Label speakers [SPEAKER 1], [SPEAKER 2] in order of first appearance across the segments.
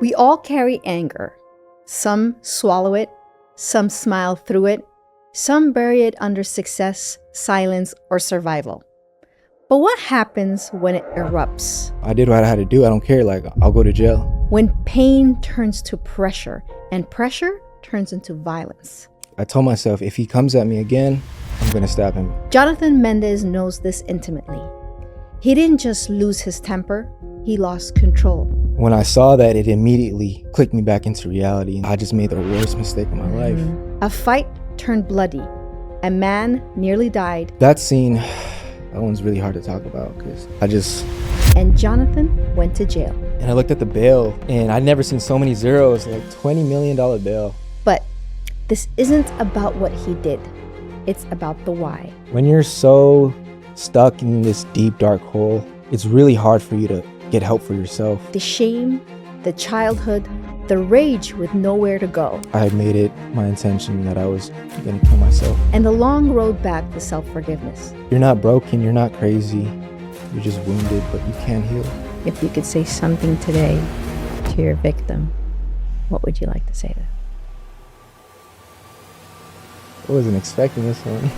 [SPEAKER 1] We all carry anger. Some swallow it, some smile through it, some bury it under success, silence, or survival. But what happens when it erupts?
[SPEAKER 2] I did what I had to do. I don't care. Like, I'll go to jail.
[SPEAKER 1] When pain turns to pressure, and pressure turns into violence.
[SPEAKER 2] I told myself, if he comes at me again, I'm going to stab him.
[SPEAKER 1] Jonathan Mendez knows this intimately. He didn't just lose his temper, he lost control.
[SPEAKER 2] When I saw that, it immediately clicked me back into reality. I just made the worst mistake of my life.
[SPEAKER 1] A fight turned bloody. A man nearly died.
[SPEAKER 2] That scene, that one's really hard to talk about because
[SPEAKER 1] And Jonathan went to jail.
[SPEAKER 2] And I looked at the bail, and I'd never seen so many zeros, like $20 million bail.
[SPEAKER 1] But this isn't about what he did. It's about the why.
[SPEAKER 2] When you're so stuck in this deep, dark hole, it's really hard for you to get help for yourself.
[SPEAKER 1] The shame, the childhood, the rage with nowhere to go.
[SPEAKER 2] I had made it my intention that I was going to kill myself.
[SPEAKER 1] And the long road back to self-forgiveness.
[SPEAKER 2] You're not broken, you're not crazy. You're just wounded, but you can't heal.
[SPEAKER 1] If you could say something today to your victim, what would you like to say to them?
[SPEAKER 2] I wasn't expecting this one.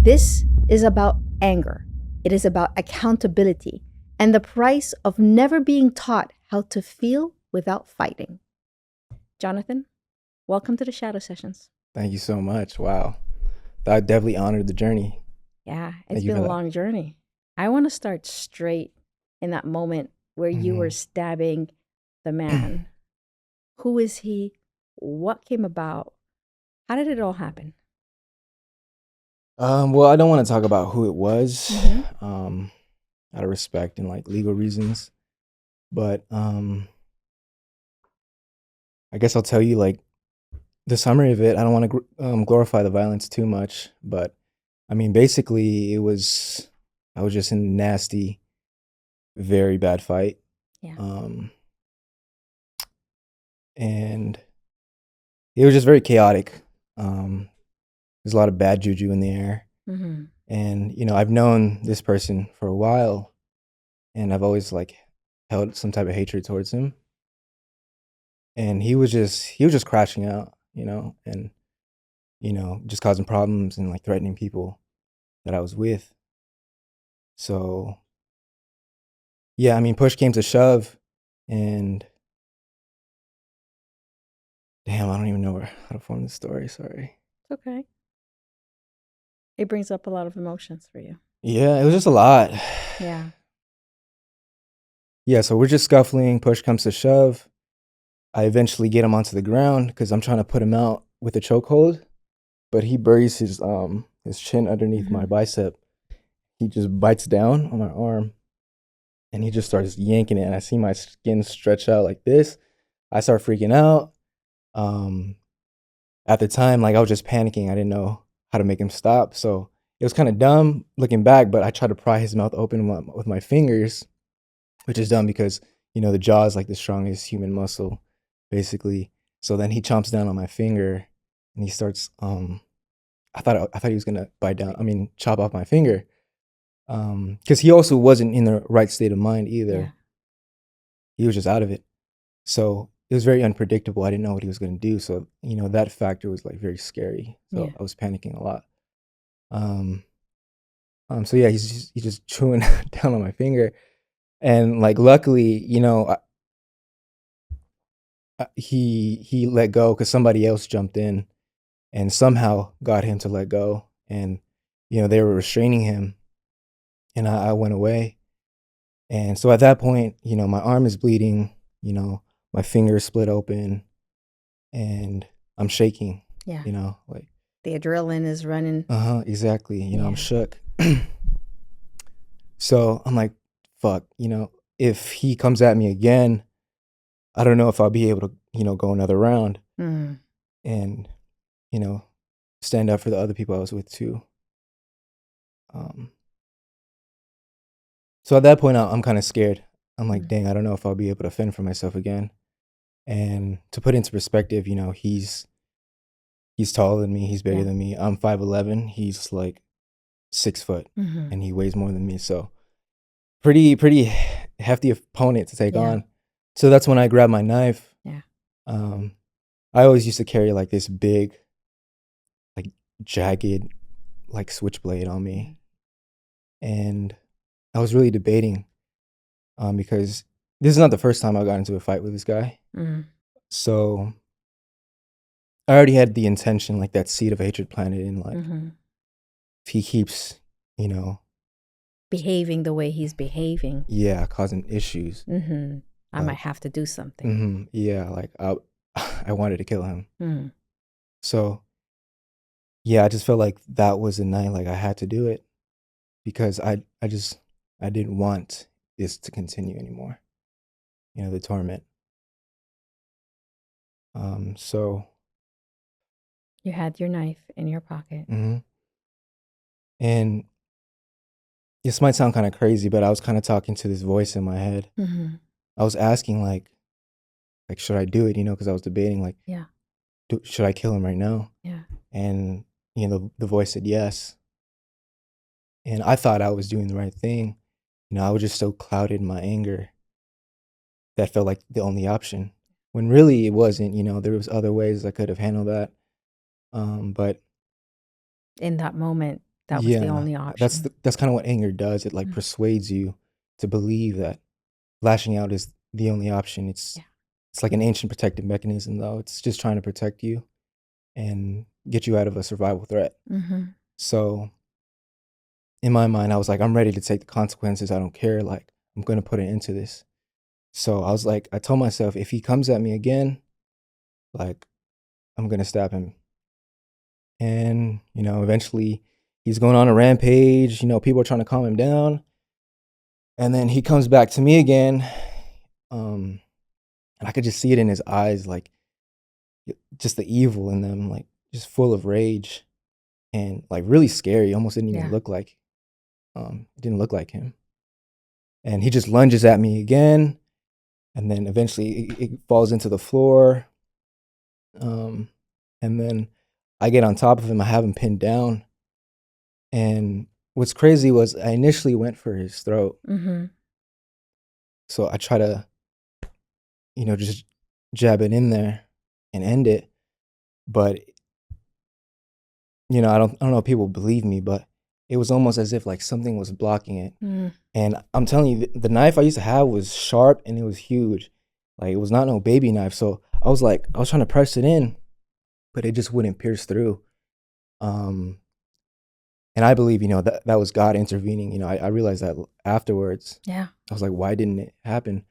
[SPEAKER 1] This is about anger. It is about accountability and the price of never being taught how to feel without fighting. Jonathan, welcome to the Shadow Sessions.
[SPEAKER 2] Thank you so much. Wow. I definitely honored the journey.
[SPEAKER 1] Yeah, it's been a long journey. I want to start straight in that moment where you were stabbing the man. Who is he? What came about? How did it all happen?
[SPEAKER 2] Well, I don't want to talk about who it was, out of respect and like legal reasons. But I guess I'll tell you like the summary of it. I don't want to glorify the violence too much, but I mean, basically, I was just in a nasty, very bad fight.
[SPEAKER 1] Yeah.
[SPEAKER 2] And it was just very chaotic. There's a lot of bad juju in the air. And, you know, I've known this person for a while, and I've always like held some type of hatred towards him. And he was just crashing out, you know, and, you know, just causing problems and like threatening people that I was with. So, yeah, I mean, push came to shove, and damn, I don't even know how to form the story. Sorry.
[SPEAKER 1] It's okay. It brings up a lot of emotions for you.
[SPEAKER 2] Yeah, it was just a lot.
[SPEAKER 1] Yeah.
[SPEAKER 2] Yeah, so we're just scuffling. Push comes to shove. I eventually get him onto the ground because I'm trying to put him out with a chokehold, but he buries his chin underneath my bicep. He just bites down on my arm, and he just starts yanking it, and I see my skin stretch out like this. I start freaking out. At the time, like I was just panicking. I didn't know how to make him stop. So it was kind of dumb looking back, but I tried to pry his mouth open with my fingers, which is dumb because, you know, the jaw is like the strongest human muscle, basically. So then he chomps down on my finger, and he starts, I thought he was going to chop off my finger. Because he also wasn't in the right state of mind either.
[SPEAKER 1] Yeah.
[SPEAKER 2] He was just out of it. So it was very unpredictable. I didn't know what he was going to do. So, you know, that factor was like very scary. So I was panicking a lot. So yeah, he's just chewing down on my finger. And like, luckily, you know, he let go because somebody else jumped in and somehow got him to let go. And, you know, they were restraining him, and I went away. And so at that point, you know, my arm is bleeding, you know, my finger is split open, and I'm shaking.
[SPEAKER 1] Yeah.
[SPEAKER 2] You know, like
[SPEAKER 1] the adrenaline is running.
[SPEAKER 2] Exactly. You know, I'm shook. So I'm like, fuck, you know, if he comes at me again, I don't know if I'll be able to, you know, go another round and, you know, stand up for the other people I was with too. So at that point, I'm kind of scared. I'm like, dang, I don't know if I'll be able to fend for myself again. And to put into perspective, you know, he's taller than me. He's bigger than me. I'm 5'11". He's like 6 foot, and he weighs more than me. So pretty hefty opponent to take on. So that's when I grabbed my knife.
[SPEAKER 1] Yeah.
[SPEAKER 2] I always used to carry like this big, like jagged, like switchblade on me, and I was really debating, because this is not the first time I got into a fight with this guy.
[SPEAKER 1] Mm-hmm.
[SPEAKER 2] So I already had the intention, like that seed of hatred planted in, like
[SPEAKER 1] Mm-hmm.
[SPEAKER 2] if he keeps, you know,
[SPEAKER 1] Behaving the way he's behaving.
[SPEAKER 2] yeah, causing issues.
[SPEAKER 1] Mm-hmm. I might
[SPEAKER 2] Like,
[SPEAKER 1] have to do something.
[SPEAKER 2] yeah, like I wanted to kill him.
[SPEAKER 1] Mm-hmm.
[SPEAKER 2] So yeah, I just felt like that was the night, like I had to do it because I didn't want this to continue anymore. The torment. So
[SPEAKER 1] You had your knife in your pocket.
[SPEAKER 2] mhm. And this might sound kind of crazy, but I was kind of talking to this voice in my head.
[SPEAKER 1] Mm-hmm.
[SPEAKER 2] I was asking like should I do it? Because I was debating like,
[SPEAKER 1] Yeah.
[SPEAKER 2] should I kill him right now?
[SPEAKER 1] Yeah.
[SPEAKER 2] And the voice said yes. And I thought I was doing the right thing. I was just so clouded in my anger that felt like the only option. When really it wasn't. There was other ways I could have handled that. But
[SPEAKER 1] In that moment, that was the
[SPEAKER 2] yeah,
[SPEAKER 1] only
[SPEAKER 2] that's
[SPEAKER 1] option.
[SPEAKER 2] that's kind of what anger does. It like persuades you to believe that lashing out is the only option. It's
[SPEAKER 1] Yeah.
[SPEAKER 2] it's like an ancient protective mechanism, though. It's just trying to protect you and get you out of a survival threat.
[SPEAKER 1] Mm-hmm.
[SPEAKER 2] So in my mind, I was like, I'm ready to take the consequences. I don't care. Like, I'm going to put an end to this. So I was like, I told myself, if he comes at me again, like, I'm going to stab him. And, eventually he's going on a rampage. People are trying to calm him down. And then he comes back to me again. And I could just see it in his eyes, like, just the evil in them, like, just full of rage and, like, really scary. Almost didn't even look like, didn't look like him. And he just lunges at me again. And then eventually it falls into the floor. And then I get on top of him. I have him pinned down. And what's crazy was I initially went for his throat.
[SPEAKER 1] Mm-hmm.
[SPEAKER 2] So I try to, just jab it in there and end it. But, I don't know if people believe me, but it was almost as if like something was blocking it.
[SPEAKER 1] Mm.
[SPEAKER 2] And I'm telling you, the knife I used to have was sharp and it was huge. Like it was not no baby knife. So I was trying to press it in, but it just wouldn't pierce through. And I believe, that was God intervening. I realized that afterwards.
[SPEAKER 1] Yeah.
[SPEAKER 2] I was like, why didn't it happen?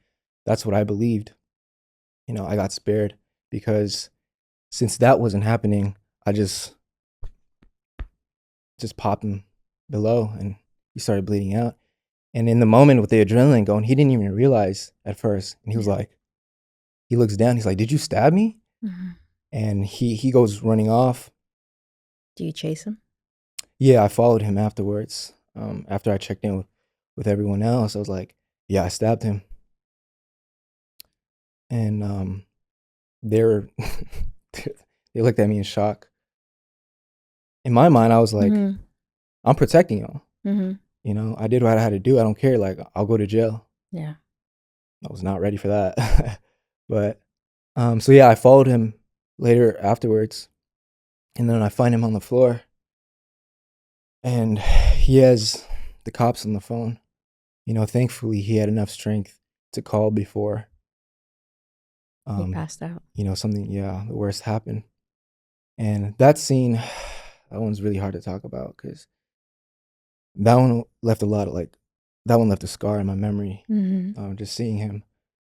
[SPEAKER 2] That's what I believed. I got spared because since that wasn't happening, I just popped him below and he started bleeding out. And in the moment with the adrenaline going, he didn't even realize at first. And he was like, he looks down, he's like, did you stab me?
[SPEAKER 1] Mm-hmm.
[SPEAKER 2] And he goes running off.
[SPEAKER 1] Do you chase him?
[SPEAKER 2] Yeah, I followed him afterwards. After I checked in with everyone else, I was like, yeah, I stabbed him. And they were they looked at me in shock. In my mind, I was like,
[SPEAKER 1] Mm-hmm.
[SPEAKER 2] I'm protecting y'all.
[SPEAKER 1] Mm-hmm.
[SPEAKER 2] I did what I had to do. I don't care. Like, I'll go to jail.
[SPEAKER 1] Yeah.
[SPEAKER 2] I was not ready for that. But so yeah, I followed him later afterwards. And then I find him on the floor. And he has the cops on the phone. Thankfully he had enough strength to call before
[SPEAKER 1] He passed out.
[SPEAKER 2] something, the worst happened. And that scene, that one's really hard to talk about because that one left that one left a scar in my memory.
[SPEAKER 1] Mm-hmm.
[SPEAKER 2] Just seeing him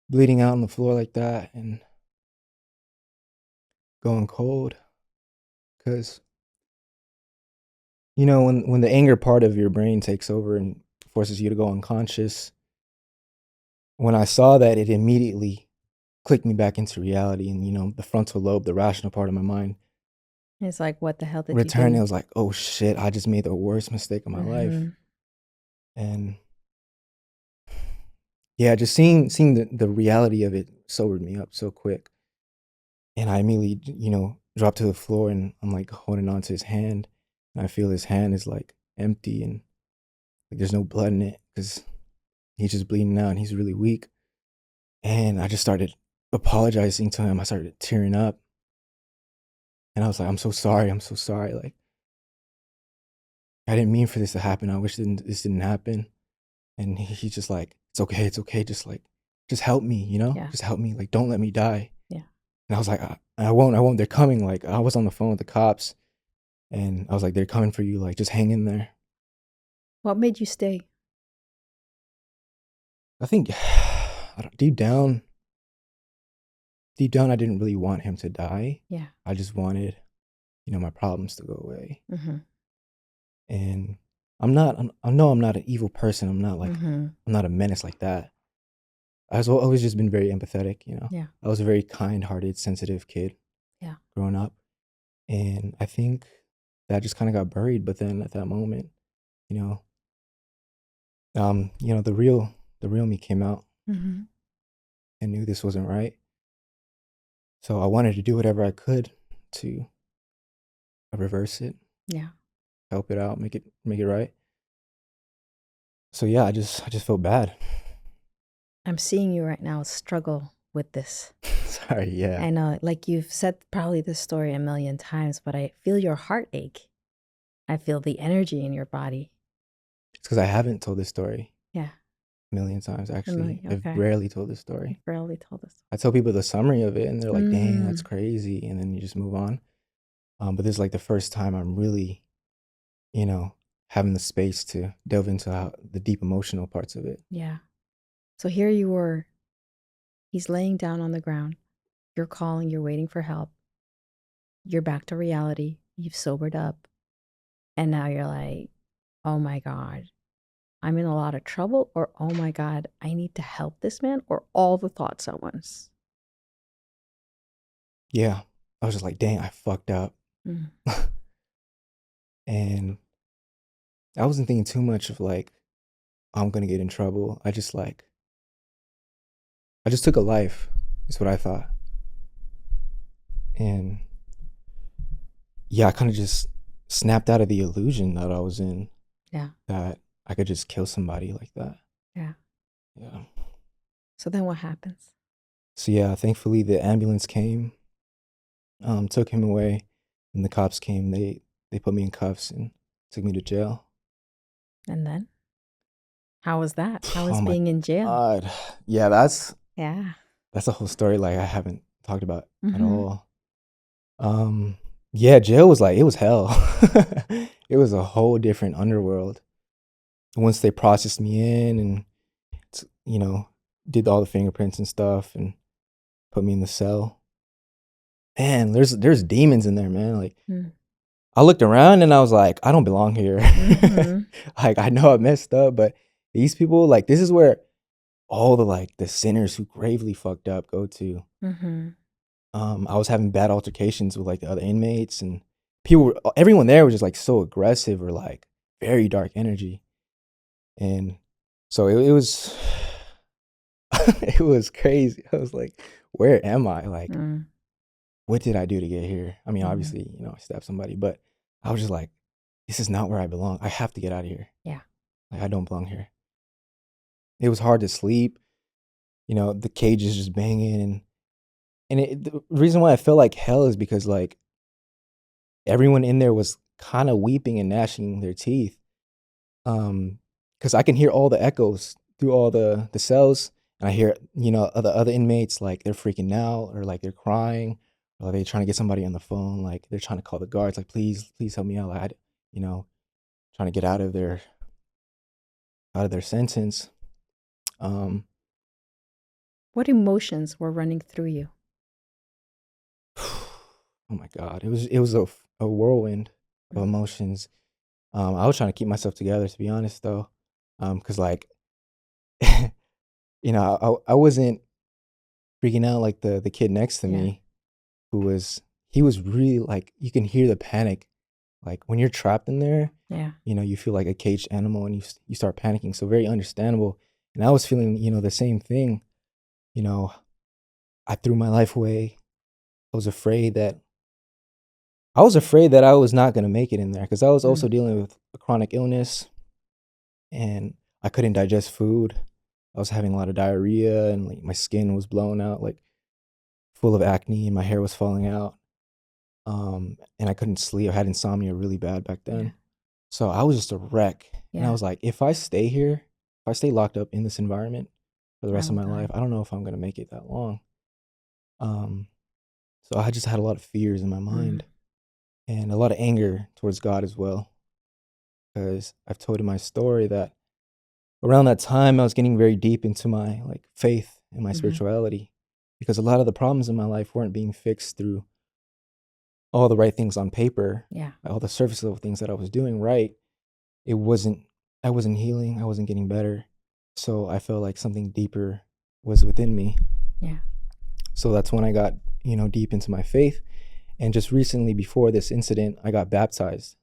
[SPEAKER 2] bleeding out on the floor like that and going cold. Because, when the anger part of your brain takes over and forces you to go unconscious, when I saw that, it immediately clicked me back into reality. And, the frontal lobe, the rational part of my mind,
[SPEAKER 1] It's like, what the hell did
[SPEAKER 2] returned.
[SPEAKER 1] you
[SPEAKER 2] It
[SPEAKER 1] do?
[SPEAKER 2] was like, oh shit, I just made the worst mistake of my life.
[SPEAKER 1] Mm-hmm.
[SPEAKER 2] And yeah, just seeing the reality of it sobered me up so quick. And I immediately, dropped to the floor and I'm like holding on to his hand. And I feel his hand is like empty and like there's no blood in it because he's just bleeding out and he's really weak. And I just started apologizing to him. I started tearing up. And I was like, I'm so sorry. I'm so sorry. Like, I didn't mean for this to happen. I wish this didn't happen. And he's just like, it's okay. It's okay. Just help me,
[SPEAKER 1] Yeah.
[SPEAKER 2] Just help me. Like, don't let me die.
[SPEAKER 1] Yeah.
[SPEAKER 2] And I was like, I won't. They're coming. Like, I was on the phone with the cops. And I was like, they're coming for you. Like, just hang in there.
[SPEAKER 1] What made you stay?
[SPEAKER 2] I think deep down, I didn't really want him to die.
[SPEAKER 1] Yeah.
[SPEAKER 2] I just wanted, my problems to go away.
[SPEAKER 1] Mm-hmm.
[SPEAKER 2] And I know I'm not an evil person. I'm not like, I'm not a menace like that. I've always just been very empathetic,
[SPEAKER 1] Yeah.
[SPEAKER 2] I was a very kind-hearted, sensitive kid.
[SPEAKER 1] Yeah.
[SPEAKER 2] Growing up. And I think that just kind of got buried. But then at that moment, you know, the real me came out
[SPEAKER 1] Mm-hmm.
[SPEAKER 2] and knew this wasn't right. So I wanted to do whatever I could to reverse it,
[SPEAKER 1] Yeah.
[SPEAKER 2] help it out, make it right. So yeah, I just felt bad.
[SPEAKER 1] I'm seeing you right now struggle with this.
[SPEAKER 2] Sorry, yeah.
[SPEAKER 1] I know, like you've said probably this story a million times, but I feel your heart ache. I feel the energy in your body.
[SPEAKER 2] It's because I haven't told this story
[SPEAKER 1] Yeah.
[SPEAKER 2] a million times, actually.
[SPEAKER 1] Okay.
[SPEAKER 2] I've rarely told this story.
[SPEAKER 1] You've rarely told us.
[SPEAKER 2] I tell people the summary of it, and they're like, dang, that's crazy. And then you just move on. But this is like the first time I'm really, having the space to delve into the deep emotional parts of it.
[SPEAKER 1] Yeah. So here you were. He's laying down on the ground. You're calling, you're waiting for help. You're back to reality. You've sobered up. And now you're like, oh my God, I'm in a lot of trouble. Or, oh my God, I need to help this man. Or all the thoughts at once.
[SPEAKER 2] Yeah. I was just like, dang, I fucked up.
[SPEAKER 1] Mm.
[SPEAKER 2] And I wasn't thinking too much of like, I'm going to get in trouble. I just took a life, is what I thought. And yeah, I kind of just snapped out of the illusion that I was in.
[SPEAKER 1] Yeah.
[SPEAKER 2] That I could just kill somebody like that.
[SPEAKER 1] Yeah.
[SPEAKER 2] Yeah.
[SPEAKER 1] So then what happens?
[SPEAKER 2] So yeah, thankfully the ambulance came, took him away, and the cops came. They put me in cuffs and took me to jail.
[SPEAKER 1] And then? How was that? How was
[SPEAKER 2] Oh my
[SPEAKER 1] being in jail?
[SPEAKER 2] God. Yeah, that's
[SPEAKER 1] a
[SPEAKER 2] whole story like I haven't talked about at all. Yeah, jail was like, it was hell. It was a whole different underworld. Once they processed me in and, did all the fingerprints and stuff and put me in the cell. Man, there's demons in there, man. Like, I looked around and I was like, I don't belong here. Like, I know I messed up, but these people, like, this is where all the sinners who gravely fucked up go to. I was having bad altercations with like the other inmates, and everyone there was just like so aggressive or like very dark energy. And so it was it was crazy. I was like, where am I? Like, what did I do to get here? I mean, obviously, I stabbed somebody, but I was just like, this is not where I belong. I have to get out of here.
[SPEAKER 1] Yeah.
[SPEAKER 2] Like, I don't belong here. It was hard to sleep. The cage is just banging, and the reason why I felt like hell is because like everyone in there was kind of weeping and gnashing their teeth. Because I can hear all the echoes through all the cells, and I hear, the other inmates, like they're freaking out or like they're crying, or they're trying to get somebody on the phone, like they're trying to call the guards, like please help me out, like trying to get out of their sentence.
[SPEAKER 1] What emotions were running through you?
[SPEAKER 2] Oh my God, it was a whirlwind of emotions. I was trying to keep myself together, to be honest, though, because like, I wasn't freaking out like the kid next to me, he was really like, you can hear the panic, like when you're trapped in there.
[SPEAKER 1] Yeah.
[SPEAKER 2] You feel like a caged animal, and you start panicking. So very understandable. And I was feeling, the same thing. I threw my life away. I was afraid that I was not going to make it in there, because I was also dealing with a chronic illness, and I couldn't digest food. I was having a lot of diarrhea, and like my skin was blown out, like full of acne, and my hair was falling out. And I couldn't sleep. I had insomnia really bad back then.
[SPEAKER 1] Yeah.
[SPEAKER 2] So I was just a wreck. And I
[SPEAKER 1] Yeah.
[SPEAKER 2] was like, if I stay here, if I stay locked up in this environment for the
[SPEAKER 1] I
[SPEAKER 2] rest of
[SPEAKER 1] will
[SPEAKER 2] my
[SPEAKER 1] die.
[SPEAKER 2] life, I don't know if I'm gonna make it that long. So I just had a lot of fears in my mind and a lot of anger towards God as well. Because I've told him my story that around that time I was getting very deep into my like faith and my spirituality, because a lot of the problems in my life weren't being fixed through all the right things on paper,
[SPEAKER 1] Yeah.
[SPEAKER 2] all the surface level things that I was doing right. It wasn't, I wasn't healing, I wasn't getting better. So I felt like something deeper was within me.
[SPEAKER 1] Yeah.
[SPEAKER 2] So that's when I got, deep into my faith. And just recently, before this incident, I got baptized.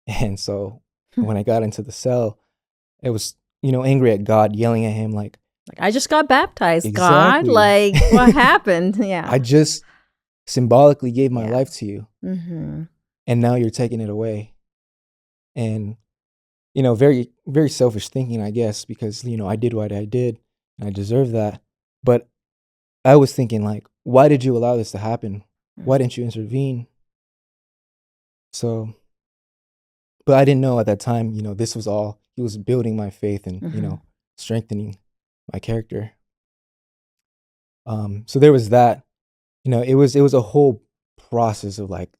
[SPEAKER 2] And so when I got into the cell, it was, angry at God, yelling at him like
[SPEAKER 1] I just got baptized, God.
[SPEAKER 2] Exactly.
[SPEAKER 1] Like, what happened? Yeah.
[SPEAKER 2] I just symbolically gave my
[SPEAKER 1] Yeah.
[SPEAKER 2] life to you, and now you're taking it away. And very, very selfish thinking, I guess, because I did what I did and I deserve that. But I was thinking like, why did you allow this to happen? Why didn't you intervene? So, but I didn't know at that time, this was all, he was building my faith and strengthening my character. So there was that. It was a whole process of like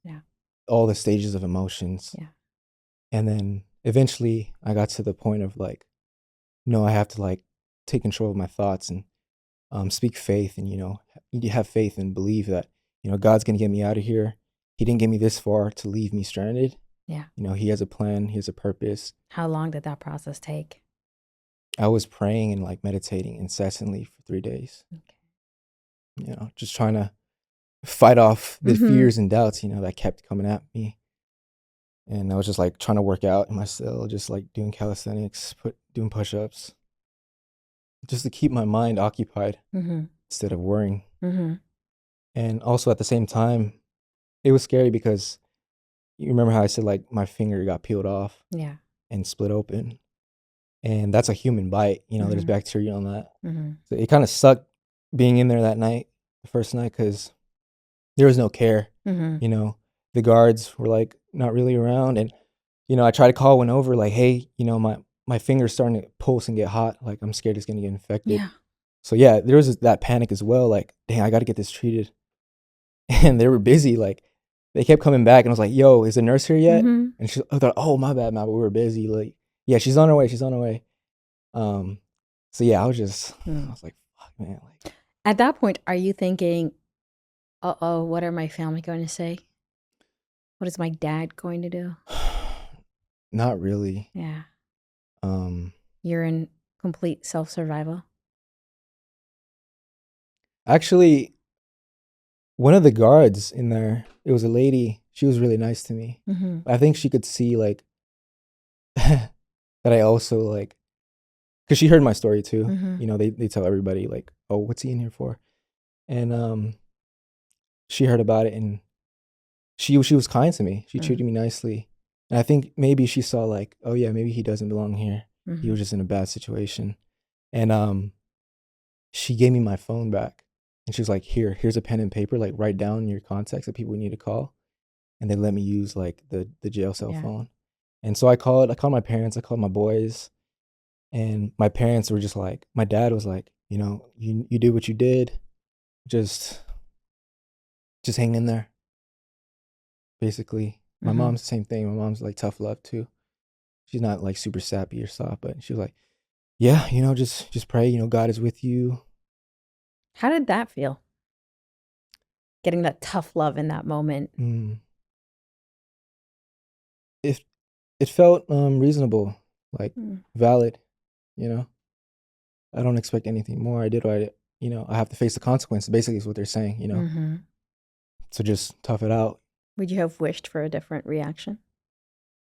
[SPEAKER 2] all the stages of emotions.
[SPEAKER 1] Yeah.
[SPEAKER 2] And then eventually I got to the point of like, no, I have to like take control of my thoughts and speak faith, and you have faith and believe that God's gonna get me out of here. He didn't get me this far to leave me stranded.
[SPEAKER 1] Yeah.
[SPEAKER 2] He has a plan, he has a purpose.
[SPEAKER 1] How long did that process take?
[SPEAKER 2] I was praying and like meditating incessantly for 3 days. Okay. Just trying to fight off the fears and doubts, that kept coming at me. And I was just like trying to work out in my cell, just like doing calisthenics, doing push-ups, just to keep my mind occupied instead of worrying. And also at the same time, it was scary because you remember how I said like my finger got peeled off and split open. And that's a human bite, there's bacteria on that. So it kind of sucked being in there that night, the first night, because there was no care. The guards were like not really around. And, I tried to call one over like, hey, my finger's starting to pulse and get hot. Like I'm scared it's going to get infected. Yeah. So yeah, there was that panic as well. Like, dang, I got to get this treated. And they were busy. Like they kept coming back and I was like, yo, is the nurse here yet? And I thought, oh, my bad, we were busy. Like, yeah, she's on her way. So yeah, I was like, fuck, man. Like,
[SPEAKER 1] at that point, are you thinking, uh-oh, what are my family going to say? What is my dad going to do?
[SPEAKER 2] Not really.
[SPEAKER 1] Yeah. You're in complete self-survival?
[SPEAKER 2] Actually, one of the guards in there, it was a lady. She was really nice to me. I think she could see like that I also like, because she heard my story too. They tell everybody like, oh, what's he in here for? And she heard about it and she was kind to me. She treated me nicely. And I think maybe she saw like, oh yeah, maybe he doesn't belong here. He was just in a bad situation. And she gave me my phone back. And she was like, here's a pen and paper, like write down your contacts of people we need to call. And they let me use like the jail cell phone. And so I called my parents, I called my boys. And my parents were just like, my dad was like, you did what you did. Just hang in there. Basically. My mom's the same thing. My mom's like tough love too. She's not like super sappy or soft, but she was like, yeah, just pray, God is with you.
[SPEAKER 1] How did that feel? Getting that tough love in that moment.
[SPEAKER 2] It felt reasonable, like valid, I don't expect anything more. I did what I have to face the consequences, basically is what they're saying, So just tough it out.
[SPEAKER 1] Would you have wished for a different reaction?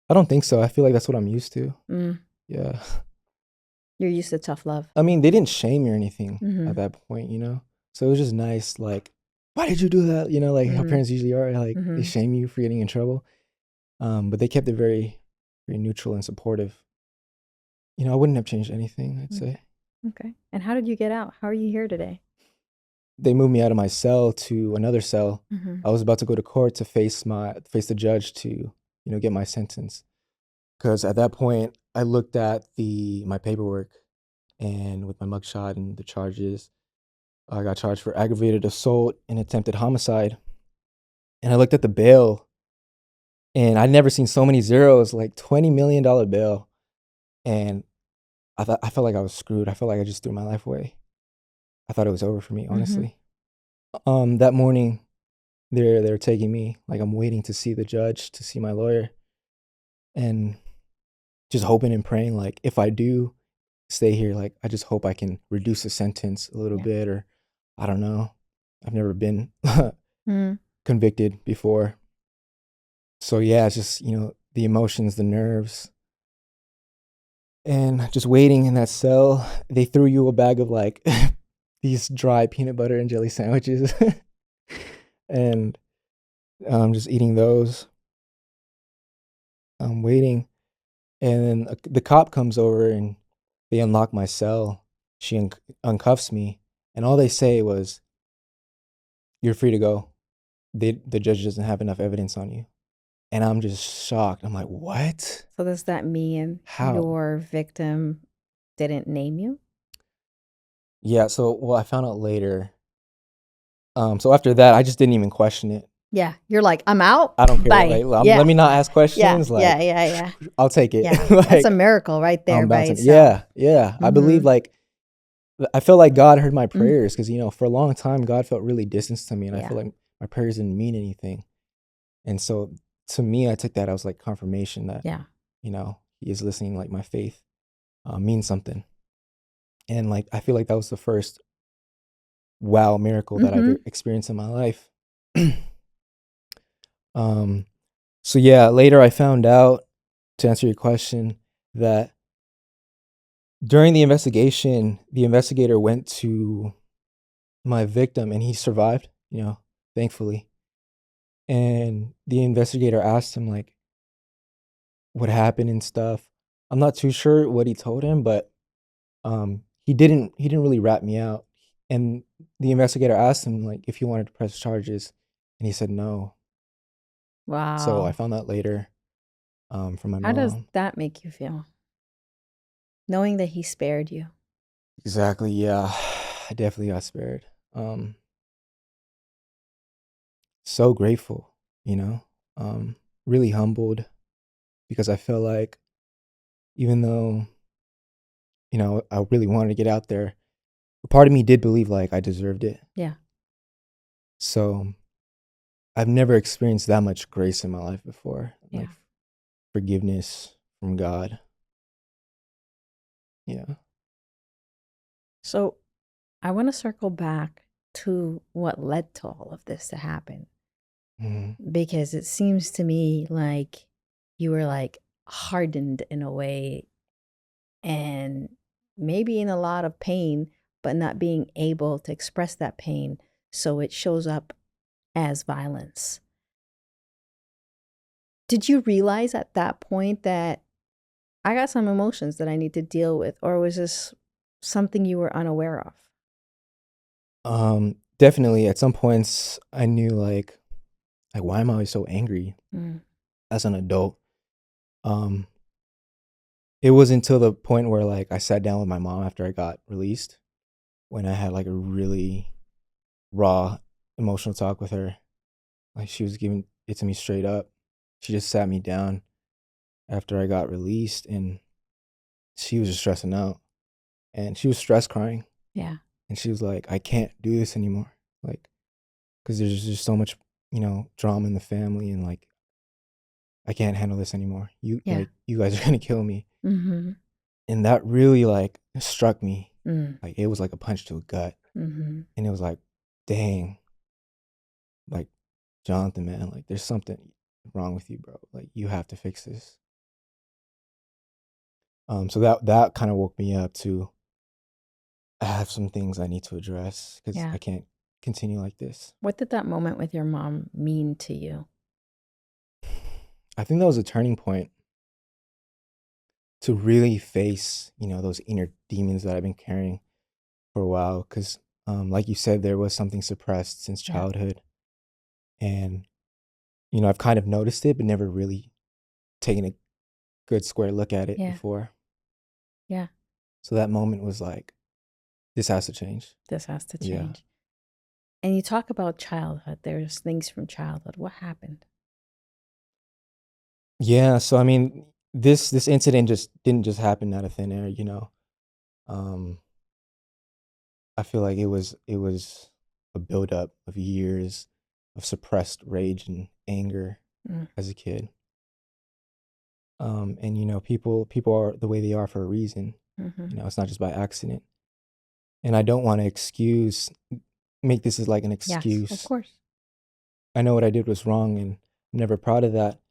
[SPEAKER 2] I don't think so. I feel like that's what I'm used to. Yeah.
[SPEAKER 1] You're used to tough love.
[SPEAKER 2] I mean, they didn't shame me or anything at that point, So it was just nice, like, why did you do that? Like how parents usually are, like they shame you for getting in trouble. But they kept it very, very neutral and supportive. I wouldn't have changed anything, I'd say.
[SPEAKER 1] Okay. And how did you get out? How are you here today?
[SPEAKER 2] They moved me out of my cell to another cell.
[SPEAKER 1] Mm-hmm.
[SPEAKER 2] I was about to go to court to face the judge to, get my sentence. Because at that point, I looked at my paperwork, and with my mugshot and the charges, I got charged for aggravated assault and attempted homicide. And I looked at the bail, and I'd never seen so many zeros, like $20 million bail. And I felt like I was screwed. I felt like I just threw my life away. I thought it was over for me,
[SPEAKER 1] Mm-hmm.
[SPEAKER 2] honestly. That morning, they're taking me. Like, I'm waiting to see the judge, to see my lawyer, and just hoping and praying, like, if I do stay here, like, I just hope I can reduce the sentence a little
[SPEAKER 1] Yeah.
[SPEAKER 2] bit, or I don't know. I've never been
[SPEAKER 1] Mm-hmm.
[SPEAKER 2] convicted before. So yeah, it's just, the emotions, the nerves, and just waiting in that cell. They threw you a bag of like these dry peanut butter and jelly sandwiches, and just eating those. I'm waiting, and then the cop comes over and they unlock my cell. She uncuffs me, and all they say was, "You're free to go. The judge doesn't have enough evidence on you." And I'm just shocked. I'm like, "What?
[SPEAKER 1] So does that mean
[SPEAKER 2] How?"
[SPEAKER 1] your victim didn't name you?
[SPEAKER 2] Yeah. So, well, I found out later. So after that, I just didn't even question it.
[SPEAKER 1] Yeah. You're like, I'm out.
[SPEAKER 2] I don't care.
[SPEAKER 1] Bye.
[SPEAKER 2] Like,
[SPEAKER 1] Yeah.
[SPEAKER 2] let me not ask
[SPEAKER 1] Yeah.
[SPEAKER 2] questions.
[SPEAKER 1] Yeah.
[SPEAKER 2] Like,
[SPEAKER 1] Yeah. Yeah.
[SPEAKER 2] I'll take it.
[SPEAKER 1] Yeah. That's a
[SPEAKER 2] Like,
[SPEAKER 1] miracle right there
[SPEAKER 2] I'm
[SPEAKER 1] by
[SPEAKER 2] bouncing.
[SPEAKER 1] itself.
[SPEAKER 2] Yeah, yeah. I
[SPEAKER 1] Mm-hmm.
[SPEAKER 2] believe, like, I felt like God heard my
[SPEAKER 1] Mm.
[SPEAKER 2] prayers, because for a long time God felt really distant to me, and I
[SPEAKER 1] Yeah.
[SPEAKER 2] feel like my prayers didn't mean anything. And so to me, I took that as like confirmation that
[SPEAKER 1] Yeah.
[SPEAKER 2] He is listening. Like, my faith means something. And like, I feel like that was the first wow miracle that I've
[SPEAKER 1] Mm-hmm.
[SPEAKER 2] experienced in my life. um, so yeah, later I found out, to answer your question, that during the investigation, the investigator went to my victim and he survived, thankfully. And the investigator asked him, like, what happened and stuff. I'm not too sure what he told him, but he didn't really rat me out. And the investigator asked him, like, if he wanted to press charges, and he said no. So I
[SPEAKER 1] Wow.
[SPEAKER 2] found out later from my
[SPEAKER 1] How does
[SPEAKER 2] mom.
[SPEAKER 1] that make you feel? Knowing that he spared you.
[SPEAKER 2] Exactly, yeah. I definitely got spared. So grateful, you know. Really humbled, because I feel like, even though, I really wanted to get out there, a part of me did believe like I deserved it.
[SPEAKER 1] Yeah.
[SPEAKER 2] So I've never experienced that much grace in my life before.
[SPEAKER 1] Yeah.
[SPEAKER 2] Like, forgiveness from God. Yeah.
[SPEAKER 1] So I want to circle back to what led to all of this to happen,
[SPEAKER 2] Mhm.
[SPEAKER 1] because it seems to me like you were like hardened in a way, and maybe in a lot of pain, but not being able to express that pain. So it shows up as violence. Did you realize at that point that I got some emotions that I need to deal with, or was this something you were unaware of?
[SPEAKER 2] Definitely at some points I knew, like, why am I always so angry
[SPEAKER 1] Mm.
[SPEAKER 2] as an adult? Um it was until the point where, like, I sat down with my mom after I got released, when I had like a really raw emotional talk with her. Like, she was giving it to me straight up. She just sat me down after I got released, and she was just stressing out, and she was stress crying,
[SPEAKER 1] Yeah.
[SPEAKER 2] and she was like, "I can't do this anymore." Like, because there's just so much, drama in the family, and like, I can't handle this anymore.
[SPEAKER 1] Yeah.
[SPEAKER 2] You guys are gonna kill me.
[SPEAKER 1] Mm-hmm.
[SPEAKER 2] And that really, like, struck me.
[SPEAKER 1] Mm.
[SPEAKER 2] Like, it was like a punch to a gut.
[SPEAKER 1] Mm-hmm.
[SPEAKER 2] And it was like, dang, like, Jonathan, man, like, there's something wrong with you, bro. Like, you have to fix this. So that kind of woke me up to, I have some things I need to address, because
[SPEAKER 1] Yeah.
[SPEAKER 2] I can't continue like this.
[SPEAKER 1] What did that moment with your mom mean to you?
[SPEAKER 2] I think that was a turning point. to really face, those inner demons that I've been carrying for a while. Because, like you said, there was something suppressed since
[SPEAKER 1] Yeah.
[SPEAKER 2] childhood. And, I've kind of noticed it, but never really taken a good square look at it
[SPEAKER 1] Yeah.
[SPEAKER 2] before.
[SPEAKER 1] Yeah.
[SPEAKER 2] So that moment was like, this has to change.
[SPEAKER 1] This has to
[SPEAKER 2] Yeah.
[SPEAKER 1] change. And you talk about childhood. There's things from childhood. What happened?
[SPEAKER 2] Yeah. So, I mean, this incident just didn't just happen out of thin air, Um, I feel like it was a buildup of years of suppressed rage and anger
[SPEAKER 1] Mm.
[SPEAKER 2] as a kid. And people are the way they are for a reason.
[SPEAKER 1] Mm-hmm.
[SPEAKER 2] It's not just by accident. And I don't want to make this as like an
[SPEAKER 1] Yes, of
[SPEAKER 2] excuse.
[SPEAKER 1] course.
[SPEAKER 2] I know what I did was wrong, and I'm never proud of that.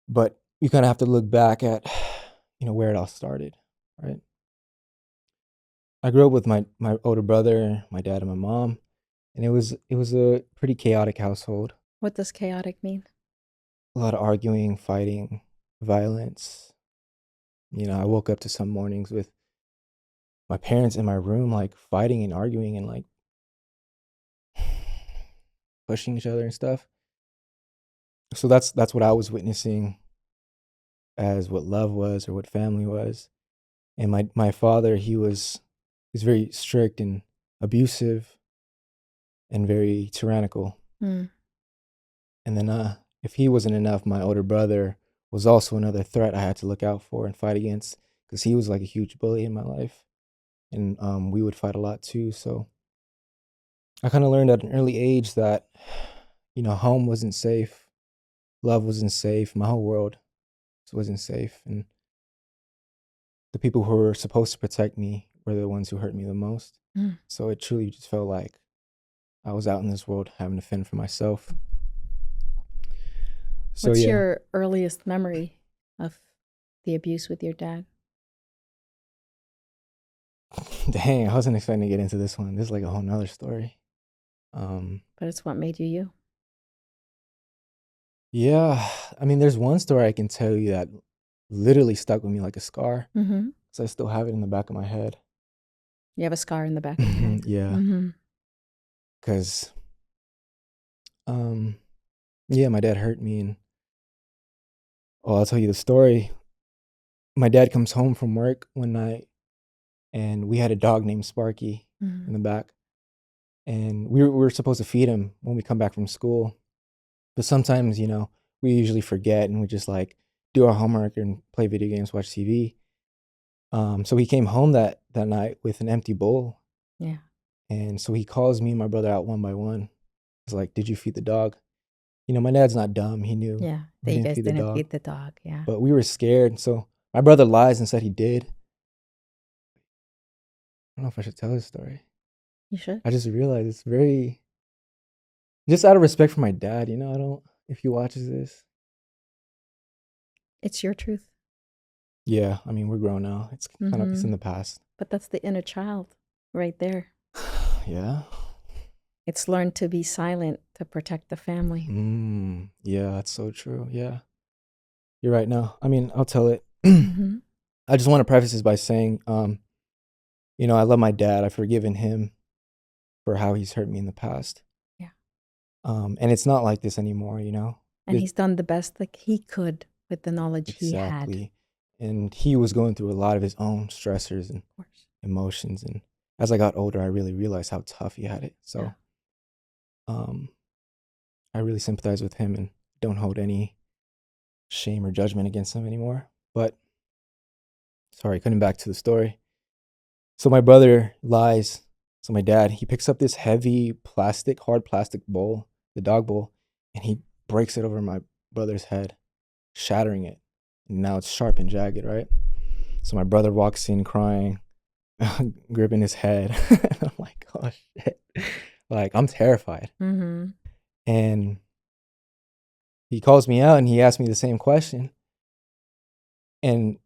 [SPEAKER 2] But you kind of have to look back at, where it all started, right? I grew up with my older brother, my dad, and my mom, and it was a pretty chaotic household.
[SPEAKER 1] What does chaotic mean?
[SPEAKER 2] A lot of arguing, fighting, violence. I woke up to some mornings with my parents in my room, like fighting and arguing and like pushing each other and stuff. So that's what I was witnessing as what love was or what family was. And my father, he's very strict and abusive and very tyrannical.
[SPEAKER 1] Mm.
[SPEAKER 2] And then if he wasn't enough, my older brother was also another threat I had to look out for and fight against because he was like a huge bully in my life. And we would fight a lot too. So I kind of learned at an early age that, home wasn't safe, love wasn't safe, my whole world wasn't safe, and the people who were supposed to protect me were the ones who hurt me the most.
[SPEAKER 1] Mm.
[SPEAKER 2] So it truly just felt like I was out in this world having to fend for myself. So
[SPEAKER 1] What's
[SPEAKER 2] yeah,
[SPEAKER 1] your earliest memory of the abuse with your dad?
[SPEAKER 2] dang, I wasn't expecting to get into this one. This is like a whole nother story.
[SPEAKER 1] But it's what made you you.
[SPEAKER 2] Yeah, I mean, there's one story I can tell you that literally stuck with me like a scar.
[SPEAKER 1] Mm-hmm.
[SPEAKER 2] So I still have it in the back of my head.
[SPEAKER 1] You have a scar in the back of your head.
[SPEAKER 2] Yeah,
[SPEAKER 1] Mm-hmm.
[SPEAKER 2] because um, yeah, my dad hurt me, and I'll tell you the story. My dad comes home from work one night, and we had a dog named Sparky
[SPEAKER 1] Mm-hmm.
[SPEAKER 2] in the back, and we were supposed to feed him when we come back from school, but sometimes we usually forget and we just like do our homework and play video games, watch TV. So he came home that night with an empty bowl,
[SPEAKER 1] Yeah.
[SPEAKER 2] and so he calls me and my brother out one by one. He's like, "Did you feed the dog?" My dad's not dumb. He knew
[SPEAKER 1] Yeah.
[SPEAKER 2] we
[SPEAKER 1] That you
[SPEAKER 2] didn't
[SPEAKER 1] guys
[SPEAKER 2] feed the
[SPEAKER 1] didn't
[SPEAKER 2] dog,
[SPEAKER 1] feed the dog. Yeah.
[SPEAKER 2] but we were scared. So my brother lies and said he did. I don't know if I should tell this story.
[SPEAKER 1] You should.
[SPEAKER 2] I just realized it's very, just out of respect for my dad. I don't, if he watches this.
[SPEAKER 1] It's your truth.
[SPEAKER 2] Yeah, I mean, we're grown now. It's it's in the past.
[SPEAKER 1] But that's the inner child right there.
[SPEAKER 2] Yeah.
[SPEAKER 1] It's learned to be silent to protect the family.
[SPEAKER 2] Yeah, that's so true. Yeah. You're right now. I mean, I'll tell it.
[SPEAKER 1] Mm-hmm.
[SPEAKER 2] I just want to preface this by saying, I love my dad. I've forgiven him for how he's hurt me in the past.
[SPEAKER 1] Yeah.
[SPEAKER 2] And it's not like this anymore,
[SPEAKER 1] And he's done the best that he could with the knowledge he had.
[SPEAKER 2] Exactly. And he was going through a lot of his own stressors and
[SPEAKER 1] Of course.
[SPEAKER 2] emotions. And as I got older, I really realized how tough he had it. So, I really sympathize with him and don't hold any shame or judgment against him anymore. But sorry, coming back to the story. So my brother lies. So my dad, he picks up this heavy hard plastic bowl, the dog bowl, and he breaks it over my brother's head, shattering it. And now it's sharp and jagged, right? So my brother walks in crying, gripping his head. I'm like, oh shit. Like, I'm terrified.
[SPEAKER 1] Mm-hmm.
[SPEAKER 2] And he calls me out and he asked me the same question. And,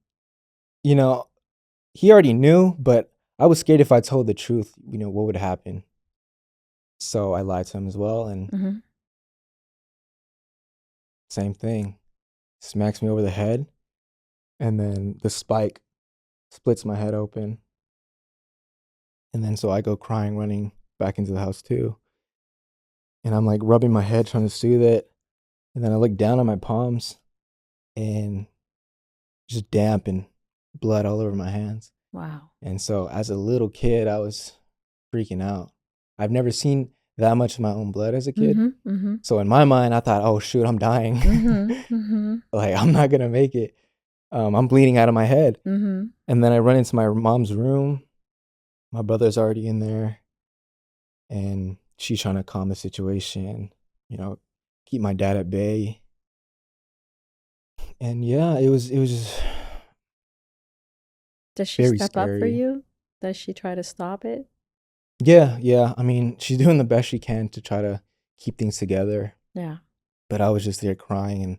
[SPEAKER 2] he already knew, but I was scared if I told the truth, what would happen. So I lied to him as well. And
[SPEAKER 1] Mm-hmm.
[SPEAKER 2] same thing, smacks me over the head. and then the spike splits my head open. And then so I go crying, running back into the house too. And I'm like rubbing my head, trying to soothe it. And then I look down on my palms and just damp and blood all over my hands.
[SPEAKER 1] Wow.
[SPEAKER 2] And so as a little kid, I was freaking out. I've never seen that much of my own blood as a kid.
[SPEAKER 1] Mm-hmm. Mm-hmm.
[SPEAKER 2] So in my mind, I thought, oh, shoot, I'm dying.
[SPEAKER 1] Mm-hmm. Mm-hmm.
[SPEAKER 2] Like, I'm not going to make it. I'm bleeding out of my head.
[SPEAKER 1] Mm-hmm.
[SPEAKER 2] And then I run into my mom's room. My brother's already in there. And she's trying to calm the situation, keep my dad at bay. And yeah, it was just
[SPEAKER 1] Does she
[SPEAKER 2] very
[SPEAKER 1] step up for
[SPEAKER 2] scary.
[SPEAKER 1] you? Does she try to stop it?
[SPEAKER 2] Yeah. I mean, she's doing the best she can to try to keep things together.
[SPEAKER 1] Yeah.
[SPEAKER 2] But I was just there crying and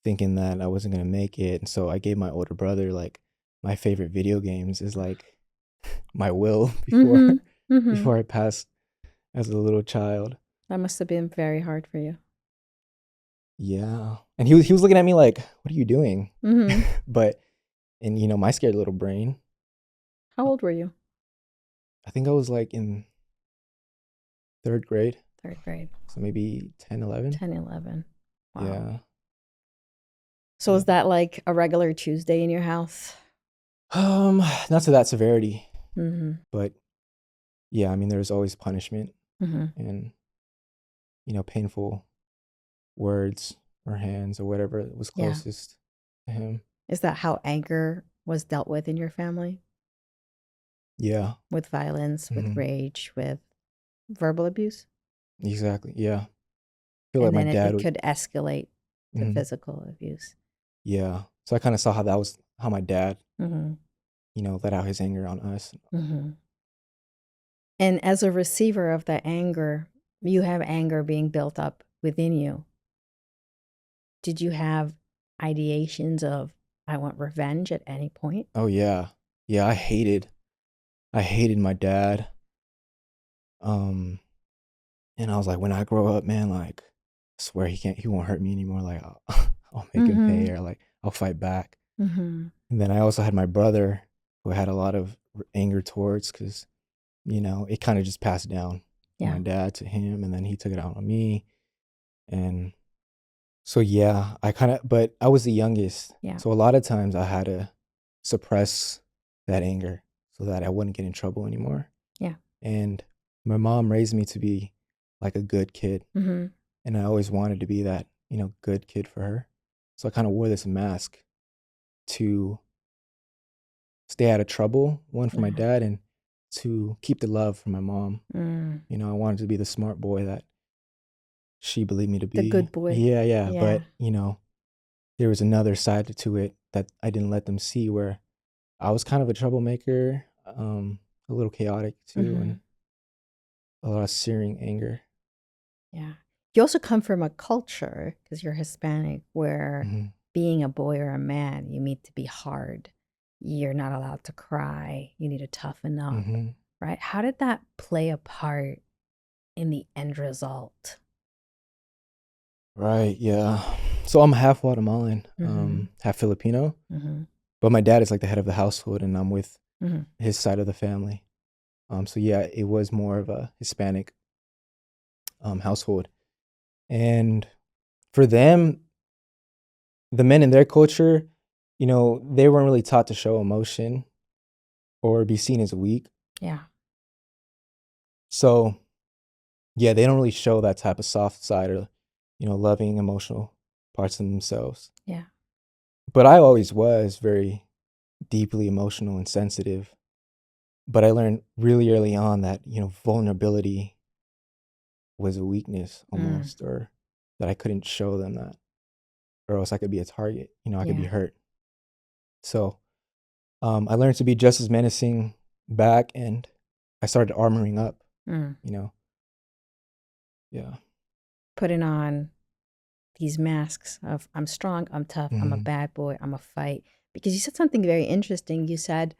[SPEAKER 2] thinking that I wasn't gonna make it. And so I gave my older brother like my favorite video games is like my will before
[SPEAKER 1] Mm-hmm. Mm-hmm.
[SPEAKER 2] before I passed as a little child.
[SPEAKER 1] That must have been very hard for you.
[SPEAKER 2] Yeah. And he was looking at me like, what are you doing?
[SPEAKER 1] Mm-hmm.
[SPEAKER 2] But and my scared little brain,
[SPEAKER 1] How old were you?
[SPEAKER 2] I think I was like in 3rd grade.
[SPEAKER 1] Third grade.
[SPEAKER 2] So maybe 10, 11.
[SPEAKER 1] 10, 11. Wow.
[SPEAKER 2] Yeah.
[SPEAKER 1] So was that like a regular Tuesday in your house?
[SPEAKER 2] Not to that severity,
[SPEAKER 1] Mm-hmm.
[SPEAKER 2] but yeah, I mean, there's always punishment
[SPEAKER 1] Mm-hmm.
[SPEAKER 2] and, painful words or hands or whatever was
[SPEAKER 1] Yeah.
[SPEAKER 2] closest to him.
[SPEAKER 1] Is that how anger was dealt with in your family?
[SPEAKER 2] Yeah,
[SPEAKER 1] With violence, with
[SPEAKER 2] Mhm.
[SPEAKER 1] rage, with verbal abuse?
[SPEAKER 2] Exactly. Yeah. I feel like
[SPEAKER 1] And
[SPEAKER 2] my
[SPEAKER 1] then
[SPEAKER 2] dad
[SPEAKER 1] it
[SPEAKER 2] would,
[SPEAKER 1] could escalate to
[SPEAKER 2] Mhm.
[SPEAKER 1] physical abuse.
[SPEAKER 2] Yeah. So I kind of saw how my dad,
[SPEAKER 1] Mm-hmm.
[SPEAKER 2] let out his anger on us.
[SPEAKER 1] Mm-hmm. And as a receiver of that anger, you have anger being built up within you. Did you have ideations of, I want revenge at any point?
[SPEAKER 2] Oh yeah. Yeah, I hated my dad. Um and I was like, when I grow up, man, like I swear he won't hurt me anymore. Like I'll make him
[SPEAKER 1] Mm-hmm.
[SPEAKER 2] pay or like I'll fight back.
[SPEAKER 1] Mm-hmm.
[SPEAKER 2] And then I also had my brother who had a lot of anger towards cuz it kind of just passed down from
[SPEAKER 1] Yeah.
[SPEAKER 2] my dad to him and then he took it out on me. And so yeah, but I was the youngest.
[SPEAKER 1] Yeah.
[SPEAKER 2] So a lot of times I had to suppress that anger so that I wouldn't get in trouble anymore.
[SPEAKER 1] Yeah.
[SPEAKER 2] And my mom raised me to be like a good kid.
[SPEAKER 1] Mm-hmm.
[SPEAKER 2] And I always wanted to be that, good kid for her. So I kind of wore this mask to stay out of trouble, one for my
[SPEAKER 1] Yeah.
[SPEAKER 2] dad and to keep the love from my mom.
[SPEAKER 1] Mm.
[SPEAKER 2] I wanted to be the smart boy that she believed me to
[SPEAKER 1] The
[SPEAKER 2] be.
[SPEAKER 1] good boy.
[SPEAKER 2] Yeah.
[SPEAKER 1] Yeah.
[SPEAKER 2] But, there was another side to it that I didn't let them see where I was kind of a troublemaker, a little chaotic too,
[SPEAKER 1] Mm-hmm.
[SPEAKER 2] and a lot of searing anger.
[SPEAKER 1] Yeah. You also come from a culture, because you're Hispanic, where
[SPEAKER 2] Mhm.
[SPEAKER 1] being a boy or a man, you need to be hard. You're not allowed to cry. You need to toughen up,
[SPEAKER 2] Mhm.
[SPEAKER 1] right? How did that play a part in the end result?
[SPEAKER 2] Right, yeah. So I'm half Guatemalan,
[SPEAKER 1] Mhm.
[SPEAKER 2] half Filipino,
[SPEAKER 1] Mhm.
[SPEAKER 2] but my dad is like the head of the household and I'm with
[SPEAKER 1] Mhm.
[SPEAKER 2] his side of the family. So yeah, it was more of a Hispanic household. And for them, the men in their culture, they weren't really taught to show emotion or be seen as weak.
[SPEAKER 1] Yeah.
[SPEAKER 2] So yeah, they don't really show that type of soft side or, loving emotional parts of themselves.
[SPEAKER 1] Yeah.
[SPEAKER 2] But I always was very deeply emotional and sensitive. But I learned really early on that, vulnerability was a weakness
[SPEAKER 1] Mm.
[SPEAKER 2] almost, or that I couldn't show them that, or else I could be a target, I could be
[SPEAKER 1] Yeah.
[SPEAKER 2] hurt. So I learned to be just as menacing back and I started armoring up,
[SPEAKER 1] Mm.
[SPEAKER 2] you know. Yeah.
[SPEAKER 1] Putting on these masks of, I'm strong, I'm tough, I'm a
[SPEAKER 2] Mhm.
[SPEAKER 1] bad boy, I'm a fight. Because you said something very interesting. You said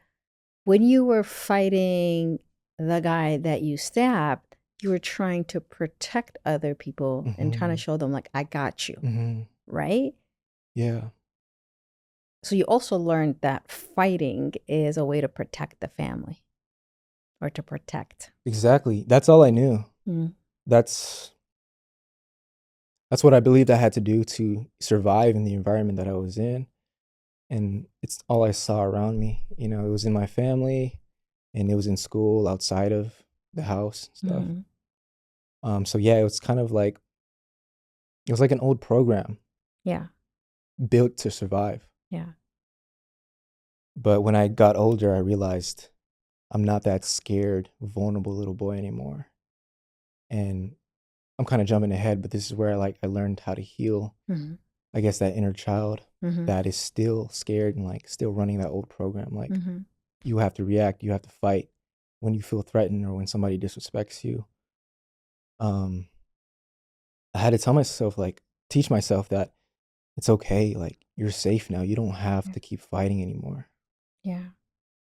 [SPEAKER 1] when you were fighting the guy that you stabbed, you were trying to protect other people and trying to
[SPEAKER 2] Mhm.
[SPEAKER 1] show them, like, I got you,
[SPEAKER 2] Mhm.
[SPEAKER 1] right?
[SPEAKER 2] Yeah.
[SPEAKER 1] So you also learned that fighting is a way to protect the family or to protect.
[SPEAKER 2] Exactly. That's all I knew.
[SPEAKER 1] Mm.
[SPEAKER 2] That's what I believed I had to do to survive in the environment that I was in. And it's all I saw around me. You know, it was in my family and it was in school, outside of the house and stuff. So yeah, it was kind of like, it was like an old program
[SPEAKER 1] Yeah.
[SPEAKER 2] built to survive.
[SPEAKER 1] Yeah.
[SPEAKER 2] But when I got older, I realized I'm not that scared, vulnerable little boy anymore. And I'm kind of jumping ahead, but this is where I learned how to heal, I guess, that inner child that is still scared and like still running that old program. Like you have to react, you have to fight when you feel threatened or when somebody disrespects you. I had to tell myself, like, teach myself that it's okay. Like, you're safe now. You don't have to keep fighting anymore.
[SPEAKER 1] Yeah.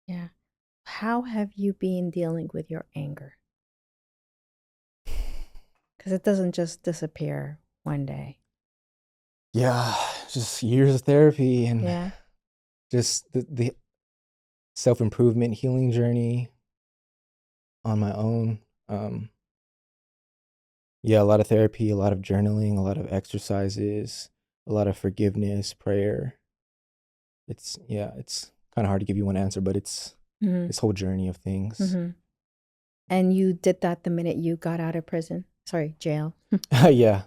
[SPEAKER 1] Yeah. How have you been dealing with your anger? Because it doesn't just disappear one day.
[SPEAKER 2] Yeah, just years of therapy and
[SPEAKER 1] Yeah.
[SPEAKER 2] just the self-improvement healing journey on my own. Yeah, a lot of therapy, a lot of journaling, a lot of exercises, a lot of forgiveness, prayer. It's kind of hard to give you one answer, but it's this whole journey of things.
[SPEAKER 1] And you did that the minute you got out of prison? Sorry, jail.
[SPEAKER 2] Yeah,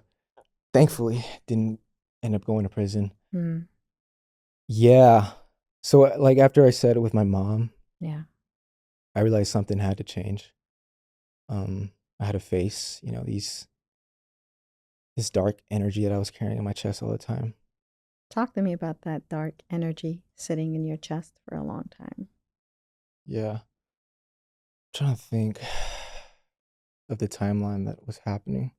[SPEAKER 2] thankfully didn't end up going to prison. Yeah. So like after I said it with my mom,
[SPEAKER 1] Yeah.
[SPEAKER 2] I realized something had to change. I had to face, you know, this dark energy that I was carrying in my chest all the time.
[SPEAKER 1] Talk to me about that dark energy sitting in your chest for a long time.
[SPEAKER 2] Yeah. I'm trying to think of the timeline that was happening.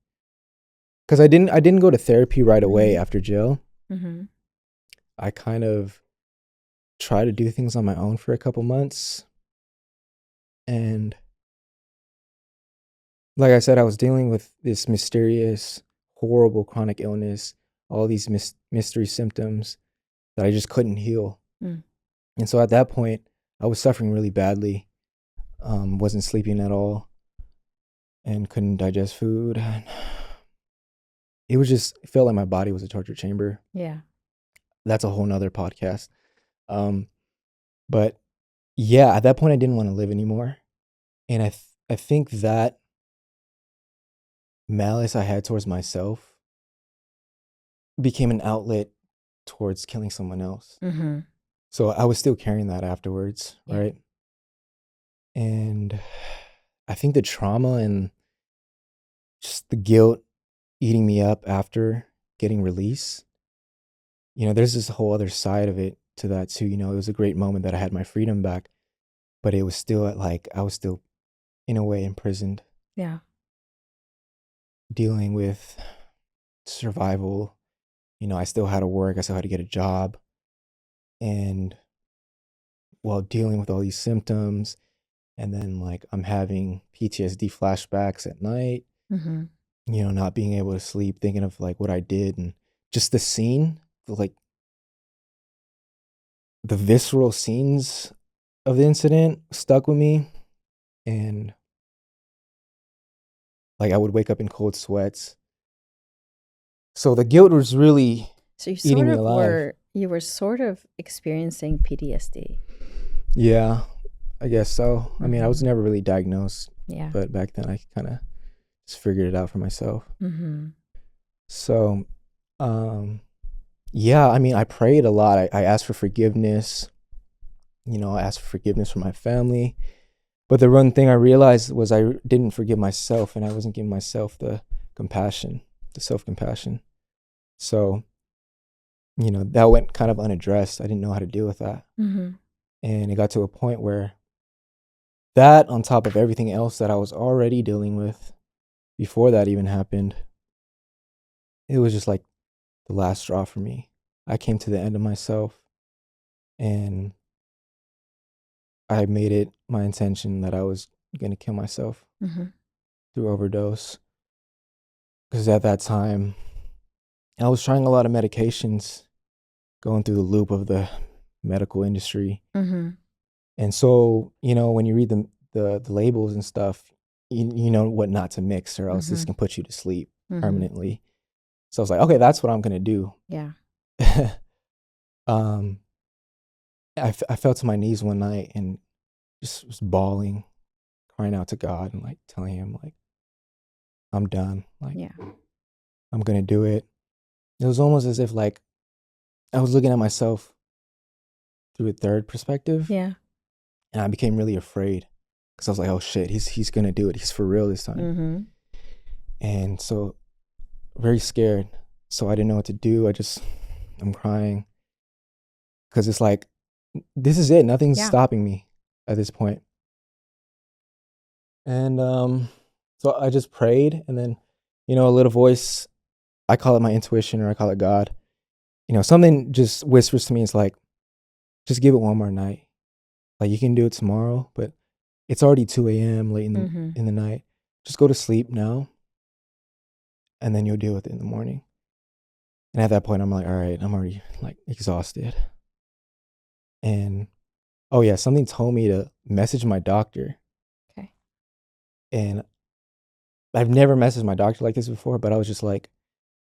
[SPEAKER 2] Cuz I didn't go to therapy right away after jail. I kind of tried to do things on my own for a couple months. And like I said, I was dealing with this mysterious, horrible chronic illness, all these mystery symptoms that I just couldn't heal. And so at that point, I was suffering really badly, wasn't sleeping at all, and couldn't digest food. And it felt like my body was a torture chamber.
[SPEAKER 1] Yeah.
[SPEAKER 2] That's a whole nother podcast. But yeah, at that point, I didn't want to live anymore. And I think that malice I had towards myself became an outlet towards killing someone else. So I was still carrying that afterwards, right? And I think the trauma and just the guilt eating me up after getting release, you know, there's this whole other side of it to that too. You know, it was a great moment that I had my freedom back, but it was still I was still in a way imprisoned.
[SPEAKER 1] Yeah.
[SPEAKER 2] Dealing with survival. You know, I still had to work, I still had to get a job. And while dealing with all these symptoms, and then like I'm having PTSD flashbacks at night, you know, not being able to sleep, thinking of like what I did and just the scene, like the visceral scenes of the incident stuck with me. And like I would wake up in cold sweats. So the guilt was really
[SPEAKER 1] So you
[SPEAKER 2] eating
[SPEAKER 1] sort
[SPEAKER 2] me
[SPEAKER 1] of
[SPEAKER 2] alive.
[SPEAKER 1] were sort of experiencing PTSD.
[SPEAKER 2] Yeah, I guess so. I mean, I was never really diagnosed,
[SPEAKER 1] Yeah.
[SPEAKER 2] but back then I kind of just figured it out for myself. So, yeah, I mean, I prayed a lot. I asked for forgiveness. You know, I asked for forgiveness from my family. But the one thing I realized was I didn't forgive myself, and I wasn't giving myself the compassion, the self-compassion. So, you know, that went kind of unaddressed. I didn't know how to deal with that. And it got to a point where that, on top of everything else that I was already dealing with before that even happened, it was just like the last straw for me. I came to the end of myself, and I made it my intention that I was going to kill myself through overdose. Because at that time, I was trying a lot of medications, going through the loop of the medical industry.
[SPEAKER 1] Mm-hmm.
[SPEAKER 2] And so, when you read the labels and stuff, you know what not to mix, or else this
[SPEAKER 1] Mm-hmm.
[SPEAKER 2] can put you to sleep
[SPEAKER 1] Mm-hmm.
[SPEAKER 2] permanently. So I was like, okay, that's what I'm gonna do.
[SPEAKER 1] Yeah.
[SPEAKER 2] um, I fell to my knees one night and just was bawling, crying out to God and like telling him like, I'm done. Like,
[SPEAKER 1] Yeah.
[SPEAKER 2] I'm gonna do it. It was almost as if like I was looking at myself through a third perspective,
[SPEAKER 1] Yeah.
[SPEAKER 2] and I became really afraid because I was like, oh shit, he's gonna do it. He's for real this time.
[SPEAKER 1] Mm-hmm.
[SPEAKER 2] And so very scared. So I didn't know what to do. I'm crying because it's like, this is it. Nothing's
[SPEAKER 1] Yeah.
[SPEAKER 2] stopping me at this point. And so I just prayed, and then, a little voice, I call it my intuition, or I call it God. Something just whispers to me. It's like, just give it one more night. Like, you can do it tomorrow, but it's already 2 a.m. late
[SPEAKER 1] Mm-hmm.
[SPEAKER 2] in the night. Just go to sleep now, and then you'll deal with it in the morning. And at that point, I'm like, all right, I'm already like exhausted. And oh yeah, something told me to message my doctor.
[SPEAKER 1] Okay.
[SPEAKER 2] And I've never messaged my doctor like this before, but I was just like,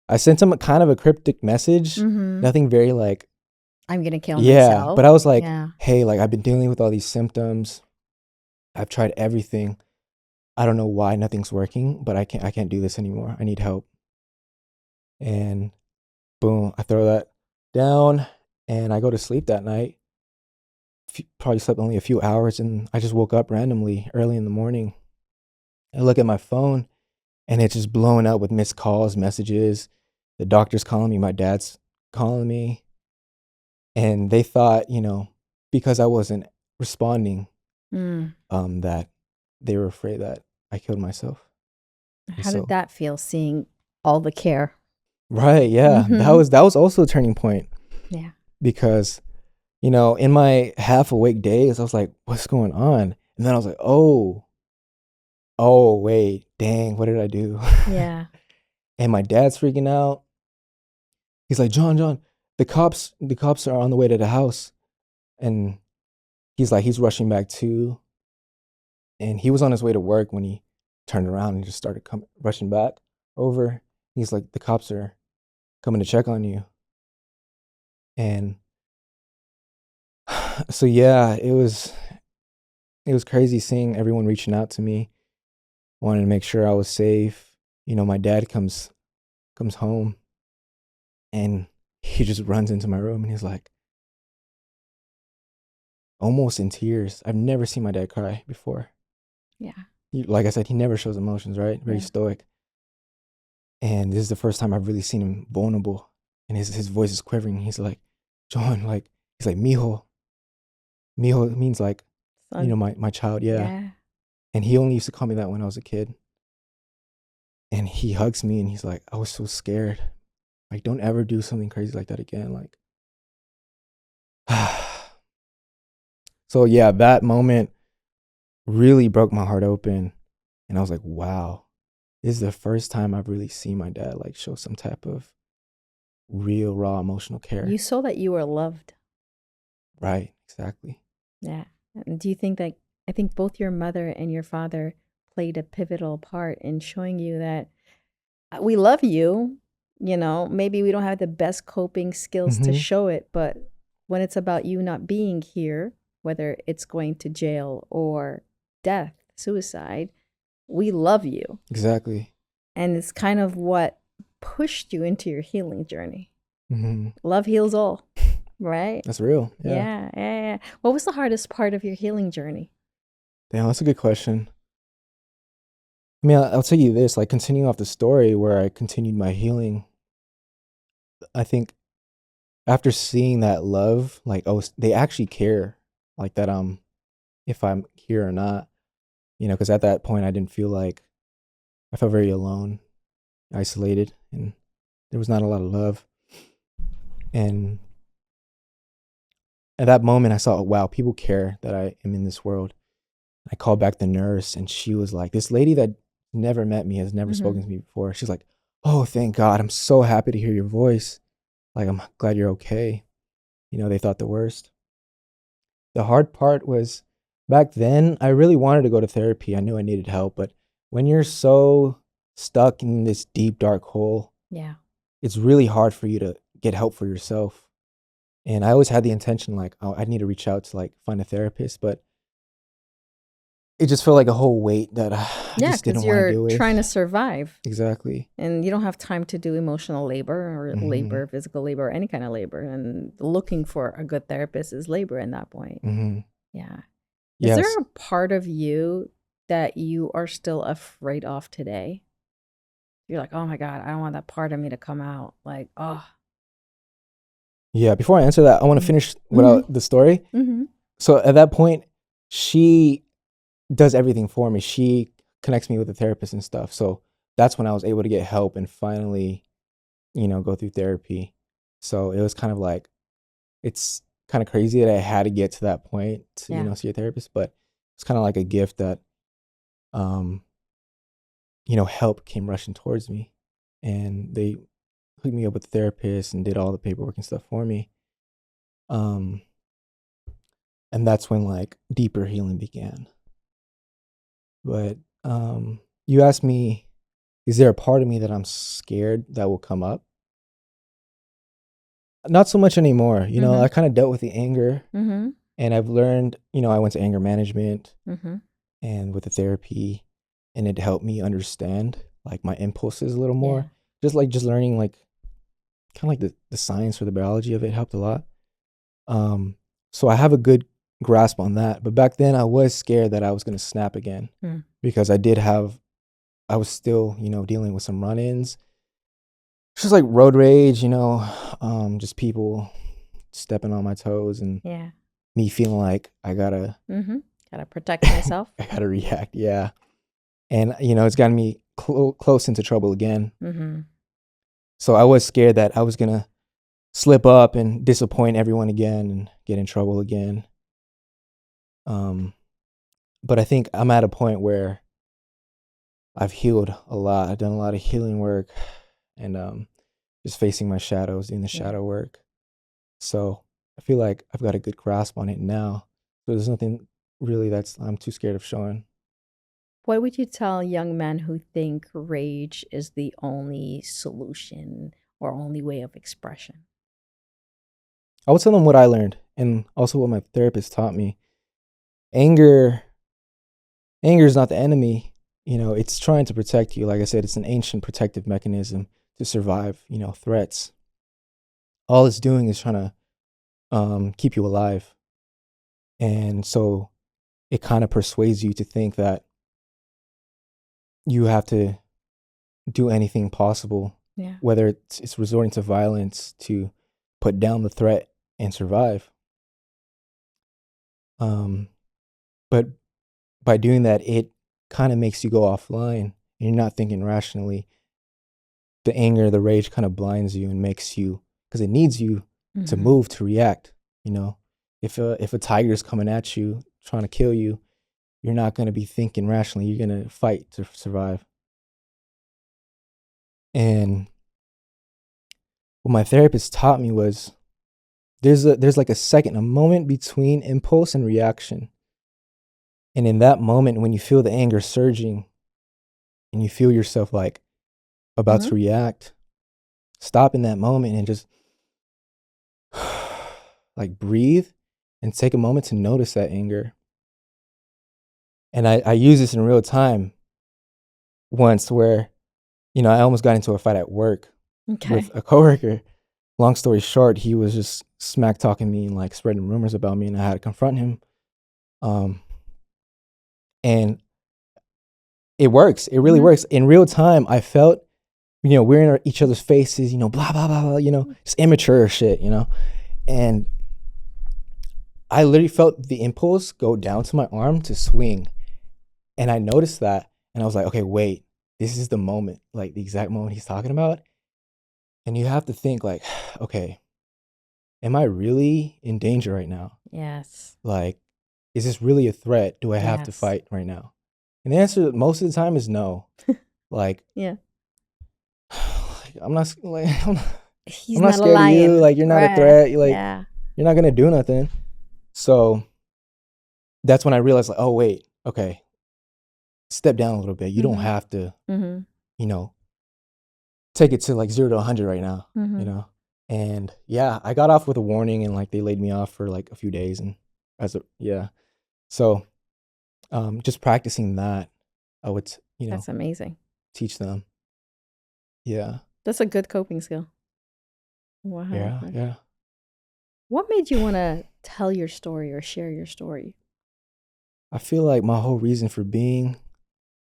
[SPEAKER 2] I sent him a kind of a cryptic message.
[SPEAKER 1] Mm-hmm.
[SPEAKER 2] Nothing very like,
[SPEAKER 1] I'm gonna kill
[SPEAKER 2] yeah,
[SPEAKER 1] myself.
[SPEAKER 2] but I was like,
[SPEAKER 1] Yeah.
[SPEAKER 2] hey, like I've been dealing with all these symptoms. I've tried everything. I don't know why nothing's working, but I can't do this anymore. I need help. And boom, I throw that down and I go to sleep that night. Probably slept only a few hours, and I just woke up randomly early in the morning. I look at my phone and it's just blowing up with missed calls, messages. The doctor's calling me, my dad's calling me. And they thought, because I wasn't responding, that they were afraid that I killed myself. And
[SPEAKER 1] How did
[SPEAKER 2] so,
[SPEAKER 1] that feel, seeing all the care?
[SPEAKER 2] right, yeah,
[SPEAKER 1] Mm-hmm.
[SPEAKER 2] that was also a turning point,
[SPEAKER 1] Yeah.
[SPEAKER 2] because in my half awake days, I was like, what's going on? And then I was like, oh wait, dang, what did I do?
[SPEAKER 1] Yeah.
[SPEAKER 2] And my dad's freaking out. He's like, John, the cops are on the way to the house. And he's rushing back too. And he was on his way to work when he turned around and just started rushing back over. He's like, the cops are coming to check on you. And so yeah, it was crazy seeing everyone reaching out to me, wanting to make sure I was safe. My dad comes home, and he just runs into my room and he's like, almost in tears. I've never seen my dad cry before.
[SPEAKER 1] Yeah.
[SPEAKER 2] Like I said, he never shows emotions, right? Very stoic. And this is the first time I've really seen him vulnerable. And his voice is quivering. He's like, John, like, he's like, mijo. Mijo means like,
[SPEAKER 1] Son.
[SPEAKER 2] my child, yeah.
[SPEAKER 1] Yeah.
[SPEAKER 2] And he only used to call me that when I was a kid. And he hugs me and he's like, I was so scared. Like, don't ever do something crazy like that again. Like, so yeah, that moment really broke my heart open. And I was like, wow, this is the first time I've really seen my dad like show some type of real, raw emotional care.
[SPEAKER 1] You saw that you were loved.
[SPEAKER 2] Right, exactly.
[SPEAKER 1] Yeah. And do you think that, I think both your mother and your father played a pivotal part in showing you that we love you, maybe we don't have the best coping skills to show it, but when it's about you not being here, whether it's going to jail or death, suicide, we love you.
[SPEAKER 2] Exactly.
[SPEAKER 1] And it's kind of what pushed you into your healing journey.
[SPEAKER 2] Mm-hmm.
[SPEAKER 1] Love heals all, right?
[SPEAKER 2] That's real.
[SPEAKER 1] Yeah. What was the hardest part of your healing journey?
[SPEAKER 2] Damn, that's a good question. I mean, I'll tell you this, like, continuing off the story where I continued my healing, I think after seeing that love, like, oh, they actually care, like that, if I'm here or not, because at that point I didn't feel like, I felt very alone, isolated, and there was not a lot of love. And at that moment I saw, wow, people care that I am in this world. I called back the nurse, and she was like, this lady that never met me, has never spoken to me before. She's like, oh, thank God. I'm so happy to hear your voice. Like, I'm glad you're okay. They thought the worst. The hard part was back then, I really wanted to go to therapy. I knew I needed help, but when you're so stuck in this deep, dark hole,
[SPEAKER 1] Yeah.
[SPEAKER 2] it's really hard for you to get help for yourself. And I always had the intention, like, oh, I need to reach out to like find a therapist, but it just felt like a whole weight that I
[SPEAKER 1] Yeah,
[SPEAKER 2] just didn't
[SPEAKER 1] because
[SPEAKER 2] want to
[SPEAKER 1] you're
[SPEAKER 2] deal with.
[SPEAKER 1] trying to survive
[SPEAKER 2] Exactly.
[SPEAKER 1] and you don't have time to do emotional labor or
[SPEAKER 2] Hmm.
[SPEAKER 1] labor, physical labor, or any kind of labor. And looking for a good therapist is labor in that point.
[SPEAKER 2] Hmm.
[SPEAKER 1] Yeah. Is there
[SPEAKER 2] Yes.
[SPEAKER 1] a part of you that you are still afraid of today? You're like, oh my God, I don't want that part of me to come out. Like, oh.
[SPEAKER 2] Yeah. Before I answer that, I want to finish
[SPEAKER 1] Mm-hmm.
[SPEAKER 2] without the story.
[SPEAKER 1] Mm-hmm.
[SPEAKER 2] So at that point, she does everything for me. She connects me with a therapist and stuff. So that's when I was able to get help and finally, go through therapy. So it was kind of like, it's kind of crazy that I had to get to that point to,
[SPEAKER 1] Yeah.
[SPEAKER 2] see a therapist, but it's kind of like a gift that, um, help came rushing towards me, and they hooked me up with a therapist and did all the paperwork and stuff for me. Um, and that's when like deeper healing began. But you asked me, is there a part of me that I'm scared that will come up? Not so much anymore.
[SPEAKER 1] Mm-hmm.
[SPEAKER 2] I kind of dealt with the anger,
[SPEAKER 1] Mm-hmm.
[SPEAKER 2] and I've learned, I went to anger management
[SPEAKER 1] Mm-hmm.
[SPEAKER 2] and with the therapy, and it helped me understand like my impulses a little
[SPEAKER 1] Yeah.
[SPEAKER 2] more. Just learning like kind of like the science or the biology of it helped a lot. So I have a good grasp on that. But back then I was scared that I was gonna snap again
[SPEAKER 1] Mm.
[SPEAKER 2] because I was still, dealing with some run-ins. Just like road rage, just people stepping on my toes and
[SPEAKER 1] Yeah.
[SPEAKER 2] me feeling like I gotta
[SPEAKER 1] Mm-hmm. Gotta protect myself.
[SPEAKER 2] I gotta react. Yeah. And it's gotten me close into trouble again.
[SPEAKER 1] Mm-hmm.
[SPEAKER 2] So I was scared that I was gonna slip up and disappoint everyone again and get in trouble again. Um, but I think I'm at a point where I've healed a lot. I've done a lot of healing work, and just facing my shadows, doing the
[SPEAKER 1] Yeah.
[SPEAKER 2] shadow work. So I feel like I've got a good grasp on it now. So there's nothing really that's I'm too scared of showing.
[SPEAKER 1] What would you tell young men who think rage is the only solution or only way of expression?
[SPEAKER 2] I would tell them what I learned and also what my therapist taught me. Anger, anger is not the enemy. It's trying to protect you. Like I said, it's an ancient protective mechanism to survive. Threats. All it's doing is trying to keep you alive, and so it kind of persuades you to think that you have to do anything possible,
[SPEAKER 1] Yeah.
[SPEAKER 2] whether it's resorting to violence to put down the threat and survive. Um, but by doing that, it kind of makes you go offline and you're not thinking rationally. The anger, the rage kind of blinds you and makes you, because it needs you to
[SPEAKER 1] Mm-hmm.
[SPEAKER 2] move, to react. You know, if a tiger's coming at you, trying to kill you, you're not going to be thinking rationally. You're going to fight to survive. And what my therapist taught me was there's like a moment between impulse and reaction. And in that moment, when you feel the anger surging and you feel yourself like about
[SPEAKER 1] Mm-hmm.
[SPEAKER 2] to react, stop in that moment and just like breathe and take a moment to notice that anger. And I use this in real time once where, I almost got into a fight at work with
[SPEAKER 1] Okay.
[SPEAKER 2] a coworker. Long story short, he was just smack talking me and like spreading rumors about me, and I had to confront him. Um, and it works. It really
[SPEAKER 1] Mm-hmm.
[SPEAKER 2] works. In real time, I felt, we're in each other's faces, blah, blah, blah, blah, just immature shit, And I literally felt the impulse go down to my arm to swing. And I noticed that. And I was like, okay, wait, this is the moment, like the exact moment he's talking about. And you have to think, like, okay, am I really in danger right now?
[SPEAKER 1] Yes.
[SPEAKER 2] Like, is this really a threat? Do I have to
[SPEAKER 1] Yes.
[SPEAKER 2] fight right now? And the answer most of the time is no. Like,
[SPEAKER 1] Yeah.
[SPEAKER 2] I'm not like
[SPEAKER 1] He's
[SPEAKER 2] I'm not
[SPEAKER 1] not a
[SPEAKER 2] scared of you.
[SPEAKER 1] lion.
[SPEAKER 2] Like, you're not a
[SPEAKER 1] Right.
[SPEAKER 2] threat. You're like,
[SPEAKER 1] Yeah.
[SPEAKER 2] you're not gonna do nothing. So that's when I realized, like, oh wait, okay, step down a little bit. You don't have to, you know, take it to like 0 to 100 right now, you know? And yeah, I got off with a warning, and like they laid me off for like a few days, and yeah. So just practicing that, I would,
[SPEAKER 1] That's amazing.
[SPEAKER 2] teach them. Yeah.
[SPEAKER 1] That's a good coping skill. Wow.
[SPEAKER 2] Yeah.
[SPEAKER 1] What made you want to tell your story or share your story?
[SPEAKER 2] I feel like my whole reason for being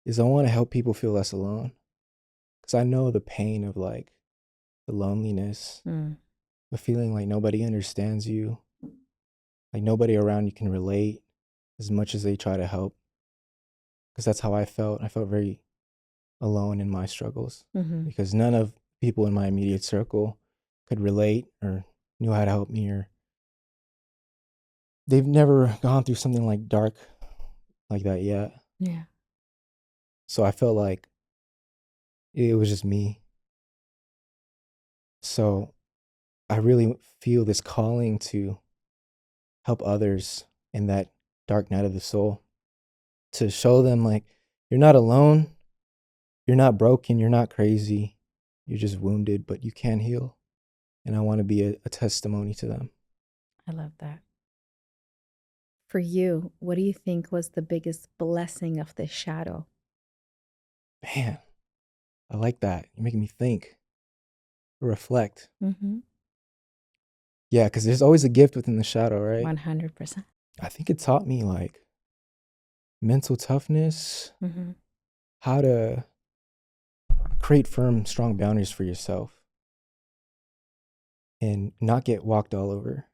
[SPEAKER 2] is I want to help people feel less alone. Because I know the pain of like the loneliness, the feeling like nobody understands you, like nobody around you can relate as much as they try to help. Because that's how I felt. I felt very alone in my struggles because none of people in my immediate circle could relate or knew how to help me, or they've never gone through something like dark like that yet.
[SPEAKER 1] Yeah.
[SPEAKER 2] So I felt like it was just me. So I really feel this calling to help others in that dark night of the soul, to show them like you're not alone, you're not broken, you're not crazy, you're just wounded, but you can heal. And I want to be a testimony to them.
[SPEAKER 1] I love that. For you, what do you think was the biggest blessing of this shadow?
[SPEAKER 2] Man, I like that. You're making me think, reflect. Yeah, because there's always a gift within the shadow, right?
[SPEAKER 1] 100%.
[SPEAKER 2] I think it taught me like mental toughness, how to create firm, strong boundaries for yourself and not get walked all over.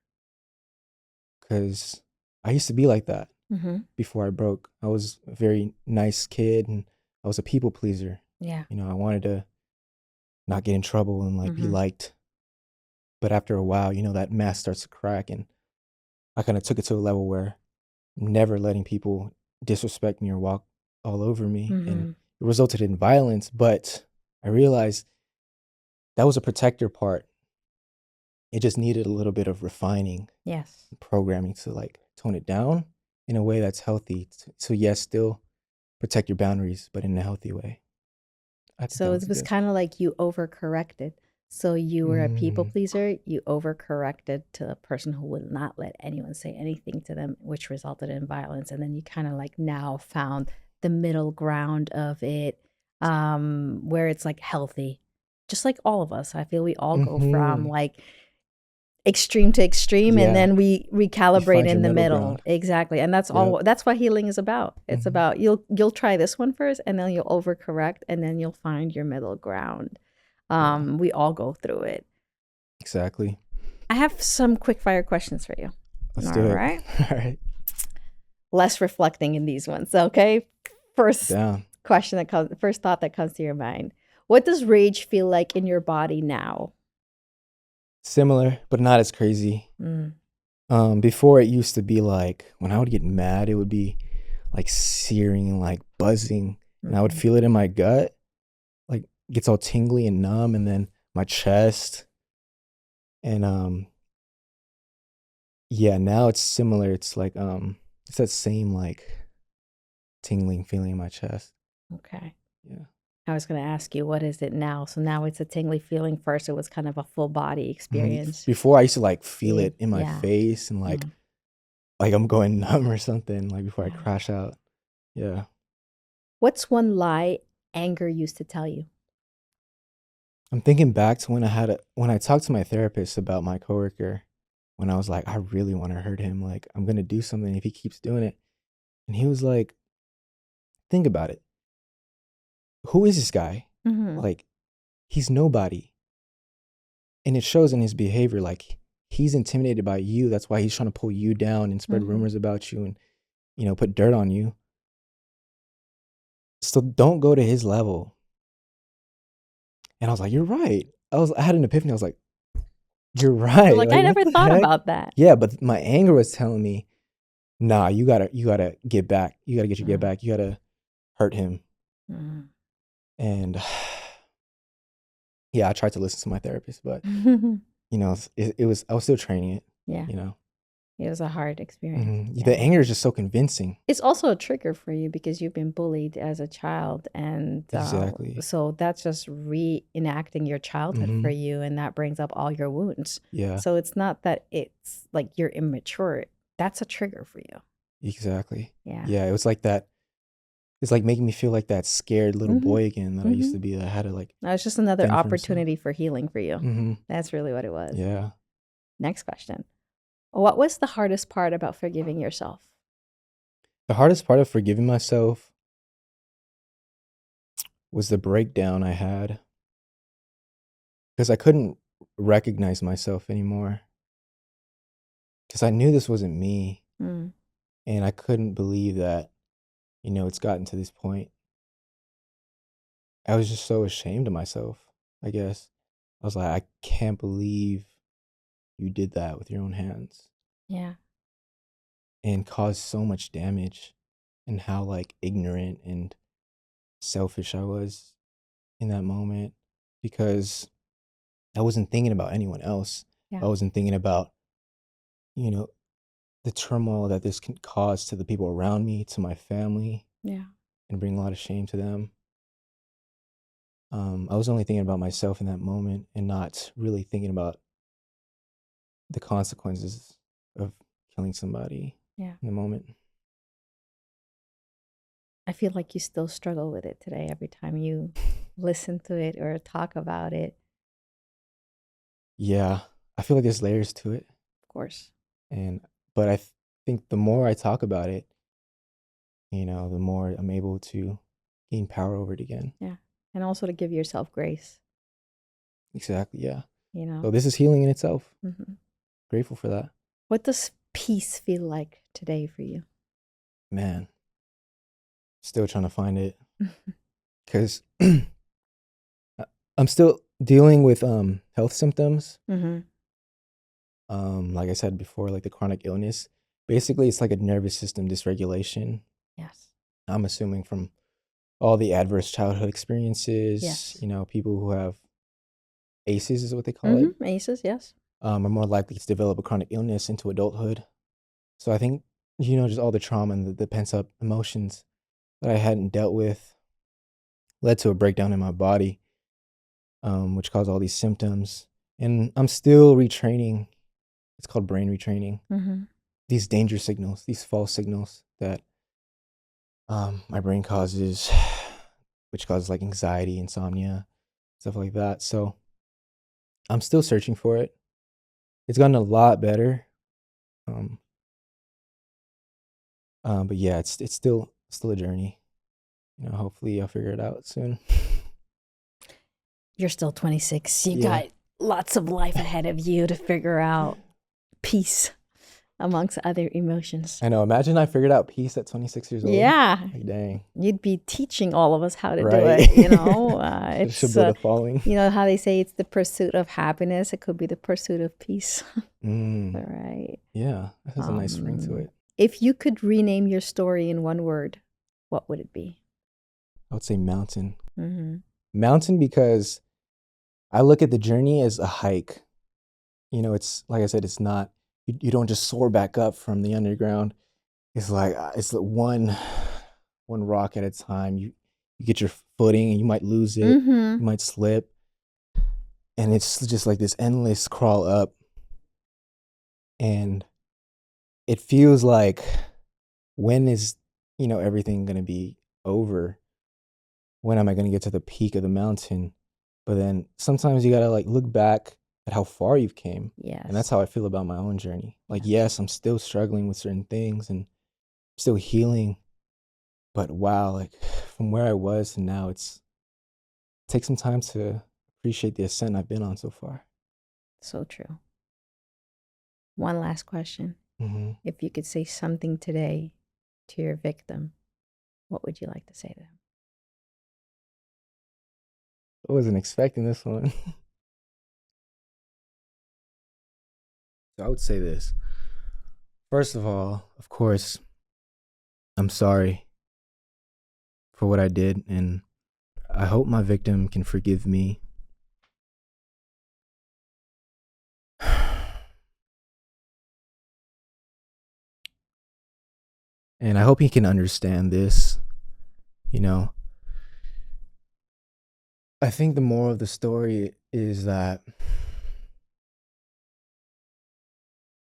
[SPEAKER 2] Because I used to be like that before I broke. I was a very nice kid, and I was a people pleaser.
[SPEAKER 1] Yeah.
[SPEAKER 2] I wanted to not get in trouble and like be liked. But after a while, that mask starts to crack, and I kind of took it to a level where I'm never letting people disrespect me or walk all over me. And it resulted in violence, but I realized that was a protector part. It just needed a little bit of refining.
[SPEAKER 1] Yes.
[SPEAKER 2] Programming to like tone it down in a way that's healthy. So yes, still protect your boundaries, but in a healthy way.
[SPEAKER 1] So it was kind of like you overcorrected. So you were a people pleaser, you overcorrected to a person who would not let anyone say anything to them, which resulted in violence. And then you kind of like now found the middle ground of it, where it's like healthy. Just like all of us. I feel we all go from like extreme to extreme, and then we recalibrate in the middle. Ground. Exactly. And that's all. That's what healing is about. It's about you'll try this one first, and then you'll overcorrect, and then you'll find your middle ground. We all go through it.
[SPEAKER 2] Exactly.
[SPEAKER 1] I have some quick fire questions for you.
[SPEAKER 2] Let's do it.
[SPEAKER 1] Right?
[SPEAKER 2] All right.
[SPEAKER 1] Less reflecting in these ones. Okay. First
[SPEAKER 2] Down.
[SPEAKER 1] question first thought that comes to your mind. What does rage feel like in your body now?
[SPEAKER 2] Similar, but not as crazy. Before, it used to be like when I would get mad, it would be like searing and like buzzing, and I would feel it in my gut, like gets all tingly and numb, and then my chest. And yeah, now it's similar. It's like it's that same like tingling feeling in my chest.
[SPEAKER 1] Okay.
[SPEAKER 2] Yeah.
[SPEAKER 1] I was going to ask you, what is it now? So now it's a tingly feeling. First, it was kind of a full body experience.
[SPEAKER 2] Before, I used to like feel it in my face and like I'm going numb or something, like before I crash out. Yeah.
[SPEAKER 1] What's one lie anger used to tell you?
[SPEAKER 2] I'm thinking back to when I talked to my therapist about my coworker, when I was like, I really want to hurt him. Like, I'm going to do something if he keeps doing it. And he was like, think about it. Who is this guy? Like, he's nobody. And it shows in his behavior. Like, he's intimidated by you. That's why he's trying to pull you down and spread rumors about you and, put dirt on you. So don't go to his level. And I was like, you're right. I had an epiphany. I was like, you're right.
[SPEAKER 1] Like I never thought about that.
[SPEAKER 2] Yeah, but my anger was telling me, nah, you gotta get back. You gotta get your get back. You gotta hurt him. And yeah, I tried to listen to my therapist, but it was I was still training it.
[SPEAKER 1] Yeah. It was a hard experience.
[SPEAKER 2] The anger is just so convincing.
[SPEAKER 1] It's also a trigger for you because you've been bullied as a child. And
[SPEAKER 2] Exactly.
[SPEAKER 1] so that's just reenacting your childhood for you. And that brings up all your wounds.
[SPEAKER 2] Yeah,
[SPEAKER 1] So it's not that it's like you're immature. That's a trigger for you.
[SPEAKER 2] exactly.
[SPEAKER 1] Yeah.
[SPEAKER 2] Yeah, it was like that. It's like making me feel like that scared little boy again that I used to be, that had to like
[SPEAKER 1] That was just another
[SPEAKER 2] fend for himself.
[SPEAKER 1] opportunity for healing for you. That's really what it was.
[SPEAKER 2] Yeah.
[SPEAKER 1] Next question. What was the hardest part about forgiving yourself?
[SPEAKER 2] The hardest part of forgiving myself was the breakdown I had, because I couldn't recognize myself anymore, because I knew this wasn't me,
[SPEAKER 1] Mm.
[SPEAKER 2] and I couldn't believe that, it's gotten to this point. I was just so ashamed of myself, I guess. I was like, I can't believe you did that with your own hands
[SPEAKER 1] Yeah.
[SPEAKER 2] and caused so much damage, and how like ignorant and selfish I was in that moment, because I wasn't thinking about anyone else.
[SPEAKER 1] Yeah.
[SPEAKER 2] I wasn't thinking about, you know, the turmoil that this can cause to the people around me, to my family,
[SPEAKER 1] Yeah.
[SPEAKER 2] and bring a lot of shame to them. I was only thinking about myself in that moment and not really thinking about the consequences of killing somebody
[SPEAKER 1] Yeah.
[SPEAKER 2] in the moment.
[SPEAKER 1] I feel like you still struggle with it today every time you listen to it or talk about it.
[SPEAKER 2] Yeah, I feel like there's layers to it.
[SPEAKER 1] Of course.
[SPEAKER 2] But I think the more I talk about it, the more I'm able to gain power over it again.
[SPEAKER 1] Yeah. And also to give yourself grace.
[SPEAKER 2] Exactly, yeah.
[SPEAKER 1] You know?
[SPEAKER 2] So this is healing in itself.
[SPEAKER 1] Mm-hmm.
[SPEAKER 2] Grateful for that.
[SPEAKER 1] What does peace feel like today for you?
[SPEAKER 2] Man, still trying to find it, because I'm still dealing with health symptoms.
[SPEAKER 1] Mm-hmm.
[SPEAKER 2] Like I said before, like the chronic illness. Basically, it's like a nervous system dysregulation.
[SPEAKER 1] Yes.
[SPEAKER 2] I'm assuming from all the adverse childhood experiences.
[SPEAKER 1] Yes.
[SPEAKER 2] People who have ACEs is what they call it.
[SPEAKER 1] ACEs, yes.
[SPEAKER 2] Are more likely to develop a chronic illness into adulthood. So I think, just all the trauma and the pent up emotions that I hadn't dealt with led to a breakdown in my body, which caused all these symptoms. And I'm still retraining. It's called brain retraining.
[SPEAKER 1] Mm-hmm.
[SPEAKER 2] These danger signals, these false signals that my brain causes, which causes like anxiety, insomnia, stuff like that. So I'm still searching for it. It's gotten a lot better. But yeah, it's still a journey. Hopefully I'll figure it out soon.
[SPEAKER 1] You're still 26. You
[SPEAKER 2] Yeah.
[SPEAKER 1] got lots of life ahead of you to figure out peace amongst other emotions.
[SPEAKER 2] I know. Imagine I figured out peace at 26 years old.
[SPEAKER 1] Yeah.
[SPEAKER 2] Like, dang.
[SPEAKER 1] You'd be teaching all of us how to do
[SPEAKER 2] Right.
[SPEAKER 1] it, It's
[SPEAKER 2] Should build a following.
[SPEAKER 1] you know how they say it's the pursuit of happiness. It could be the pursuit of peace.
[SPEAKER 2] Mm,
[SPEAKER 1] Right.
[SPEAKER 2] yeah, that has a nice ring to it.
[SPEAKER 1] If you could rename your story in one word, what would it be?
[SPEAKER 2] I would say mountain.
[SPEAKER 1] Mm-hmm.
[SPEAKER 2] Mountain, because I look at the journey as a hike. It's like I said, it's not, you don't just soar back up from the underground. It's like, it's one rock at a time. You get your footing and you might lose it.
[SPEAKER 1] Mm-hmm.
[SPEAKER 2] You might slip. And it's just like this endless crawl up. And it feels like, when is, everything going to be over? When am I going to get to the peak of the mountain? But then sometimes you got to like look back at how far you've came.
[SPEAKER 1] Yes.
[SPEAKER 2] And that's how I feel about my own journey. Like, yes, I'm still struggling with certain things and still healing. But wow, like from where I was to now, it takes some time to appreciate the ascent I've been on so far.
[SPEAKER 1] So true. One last question.
[SPEAKER 2] Mm-hmm.
[SPEAKER 1] If you could say something today to your victim, what would you like to say to them?
[SPEAKER 2] I wasn't expecting this one. So I would say this. First of all, of course, I'm sorry for what I did, and I hope my victim can forgive me. And I hope he can understand this. You know, I think the moral of the story is that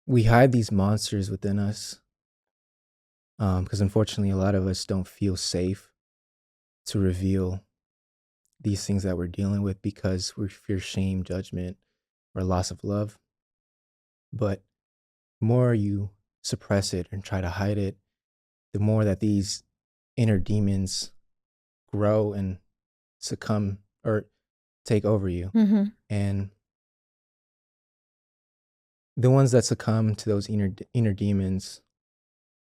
[SPEAKER 2] we hide these monsters within us, because unfortunately, a lot of us don't feel safe to reveal these things that we're dealing with because we fear shame, judgment, or loss of love. But the more you suppress it and try to hide it, the more that these inner demons grow and succumb or take over you.
[SPEAKER 1] Mm-hmm.
[SPEAKER 2] And the ones that succumb to those inner demons,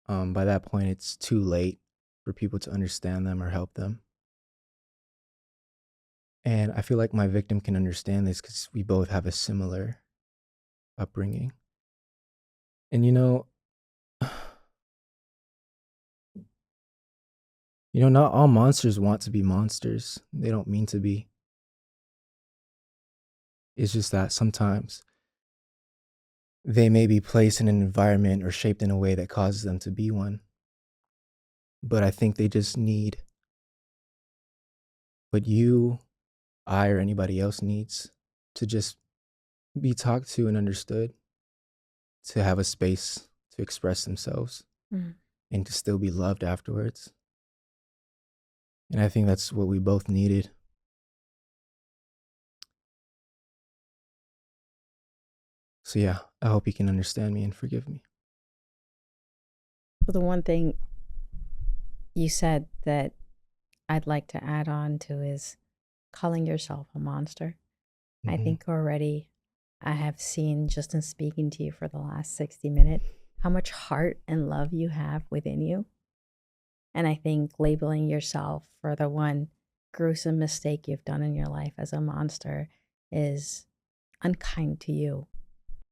[SPEAKER 2] by that point, it's too late for people to understand them or help them. And I feel like my victim can understand this because we both have a similar upbringing. And not all monsters want to be monsters. They don't mean to be. It's just that sometimes they may be placed in an environment or shaped in a way that causes them to be one. But I think they just need what you, I, or anybody else needs to just be talked to and understood, to have a space to express themselves and to still be loved afterwards. And I think that's what we both needed. So yeah, I hope he can understand me and forgive me.
[SPEAKER 1] Well, the one thing you said that I'd like to add on to is calling yourself a monster. I think already I have seen, just in speaking to you for the last 60 minutes, how much heart and love you have within you. And I think labeling yourself for the one gruesome mistake you've done in your life as a monster is unkind to you.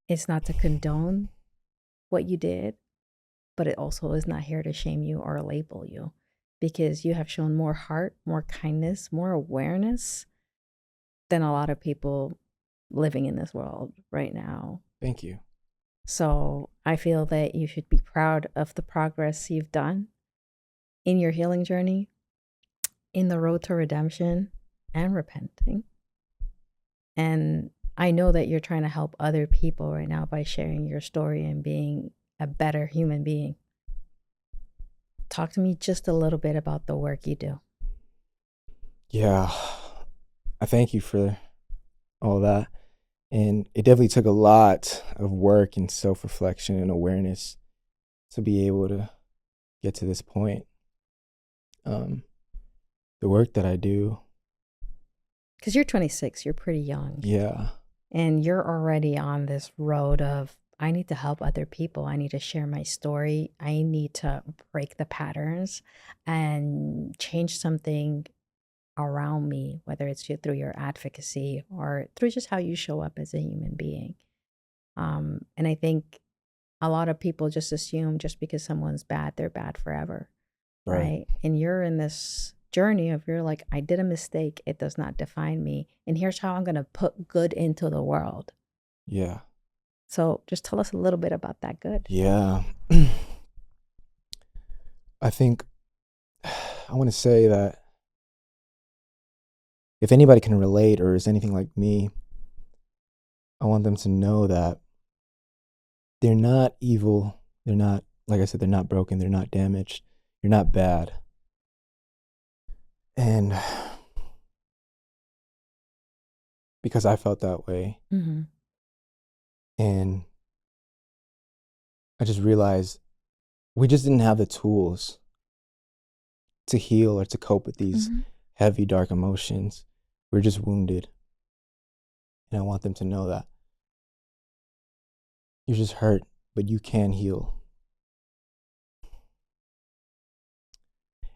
[SPEAKER 1] It's not to condone what you did, but it also is not here to shame you or label you, because you have shown more heart, more kindness, more awareness than a lot of people living in this world right now.
[SPEAKER 2] Thank you.
[SPEAKER 1] So I feel that you should be proud of the progress you've done in your healing journey, in the road to redemption and repenting. And I know that you're trying to help other people right now by sharing your story and being a better human being. Talk to me just a little bit about the work you do.
[SPEAKER 2] Yeah, I thank you for all that. And it definitely took a lot of work and self-reflection and awareness to be able to get to this point. The work that I do.
[SPEAKER 1] Because you're 26, you're pretty young.
[SPEAKER 2] Yeah.
[SPEAKER 1] And you're already on this road of, I need to help other people. I need to share my story. I need to break the patterns and change something around me, whether it's through your advocacy or through just how you show up as a human being. And I think a lot of people just assume just because someone's bad, they're bad forever. Right. And you're in this journey of, you're like, I did a mistake. It does not define me. And here's how I'm going to put good into the world.
[SPEAKER 2] Yeah.
[SPEAKER 1] So just tell us a little bit about that good.
[SPEAKER 2] Yeah. I think I want to say that if anybody can relate or is anything like me, I want them to know that they're not evil. They're not, like I said, they're not broken. They're not damaged. You're not bad. And because I felt that way.
[SPEAKER 1] Mm-hmm.
[SPEAKER 2] And I just realized we just didn't have the tools to heal or to cope with these heavy, dark emotions. We're just wounded. And I want them to know that you're just hurt, but you can heal.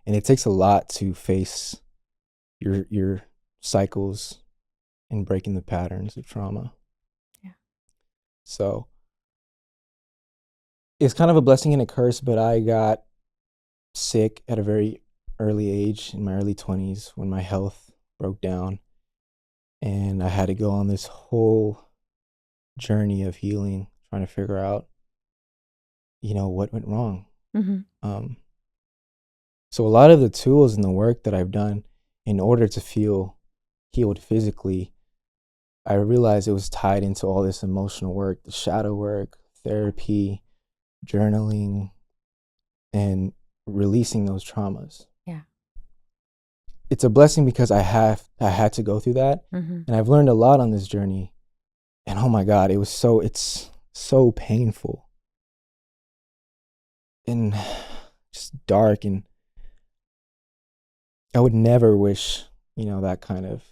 [SPEAKER 2] And it takes a lot to face your cycles and breaking the patterns of trauma.
[SPEAKER 1] Yeah.
[SPEAKER 2] So it's kind of a blessing and a curse, but I got sick at a very early age, in my early 20s, when my health broke down. And I had to go on this whole journey of healing, trying to figure out, what went wrong. So a lot of the tools and the work that I've done in order to feel healed physically, I realized it was tied into all this emotional work, the shadow work, therapy, journaling, and releasing those traumas.
[SPEAKER 1] Yeah.
[SPEAKER 2] It's a blessing because I had to go through that, and I've learned a lot on this journey. And oh my God, it's so painful and just dark, and I would never wish, that kind of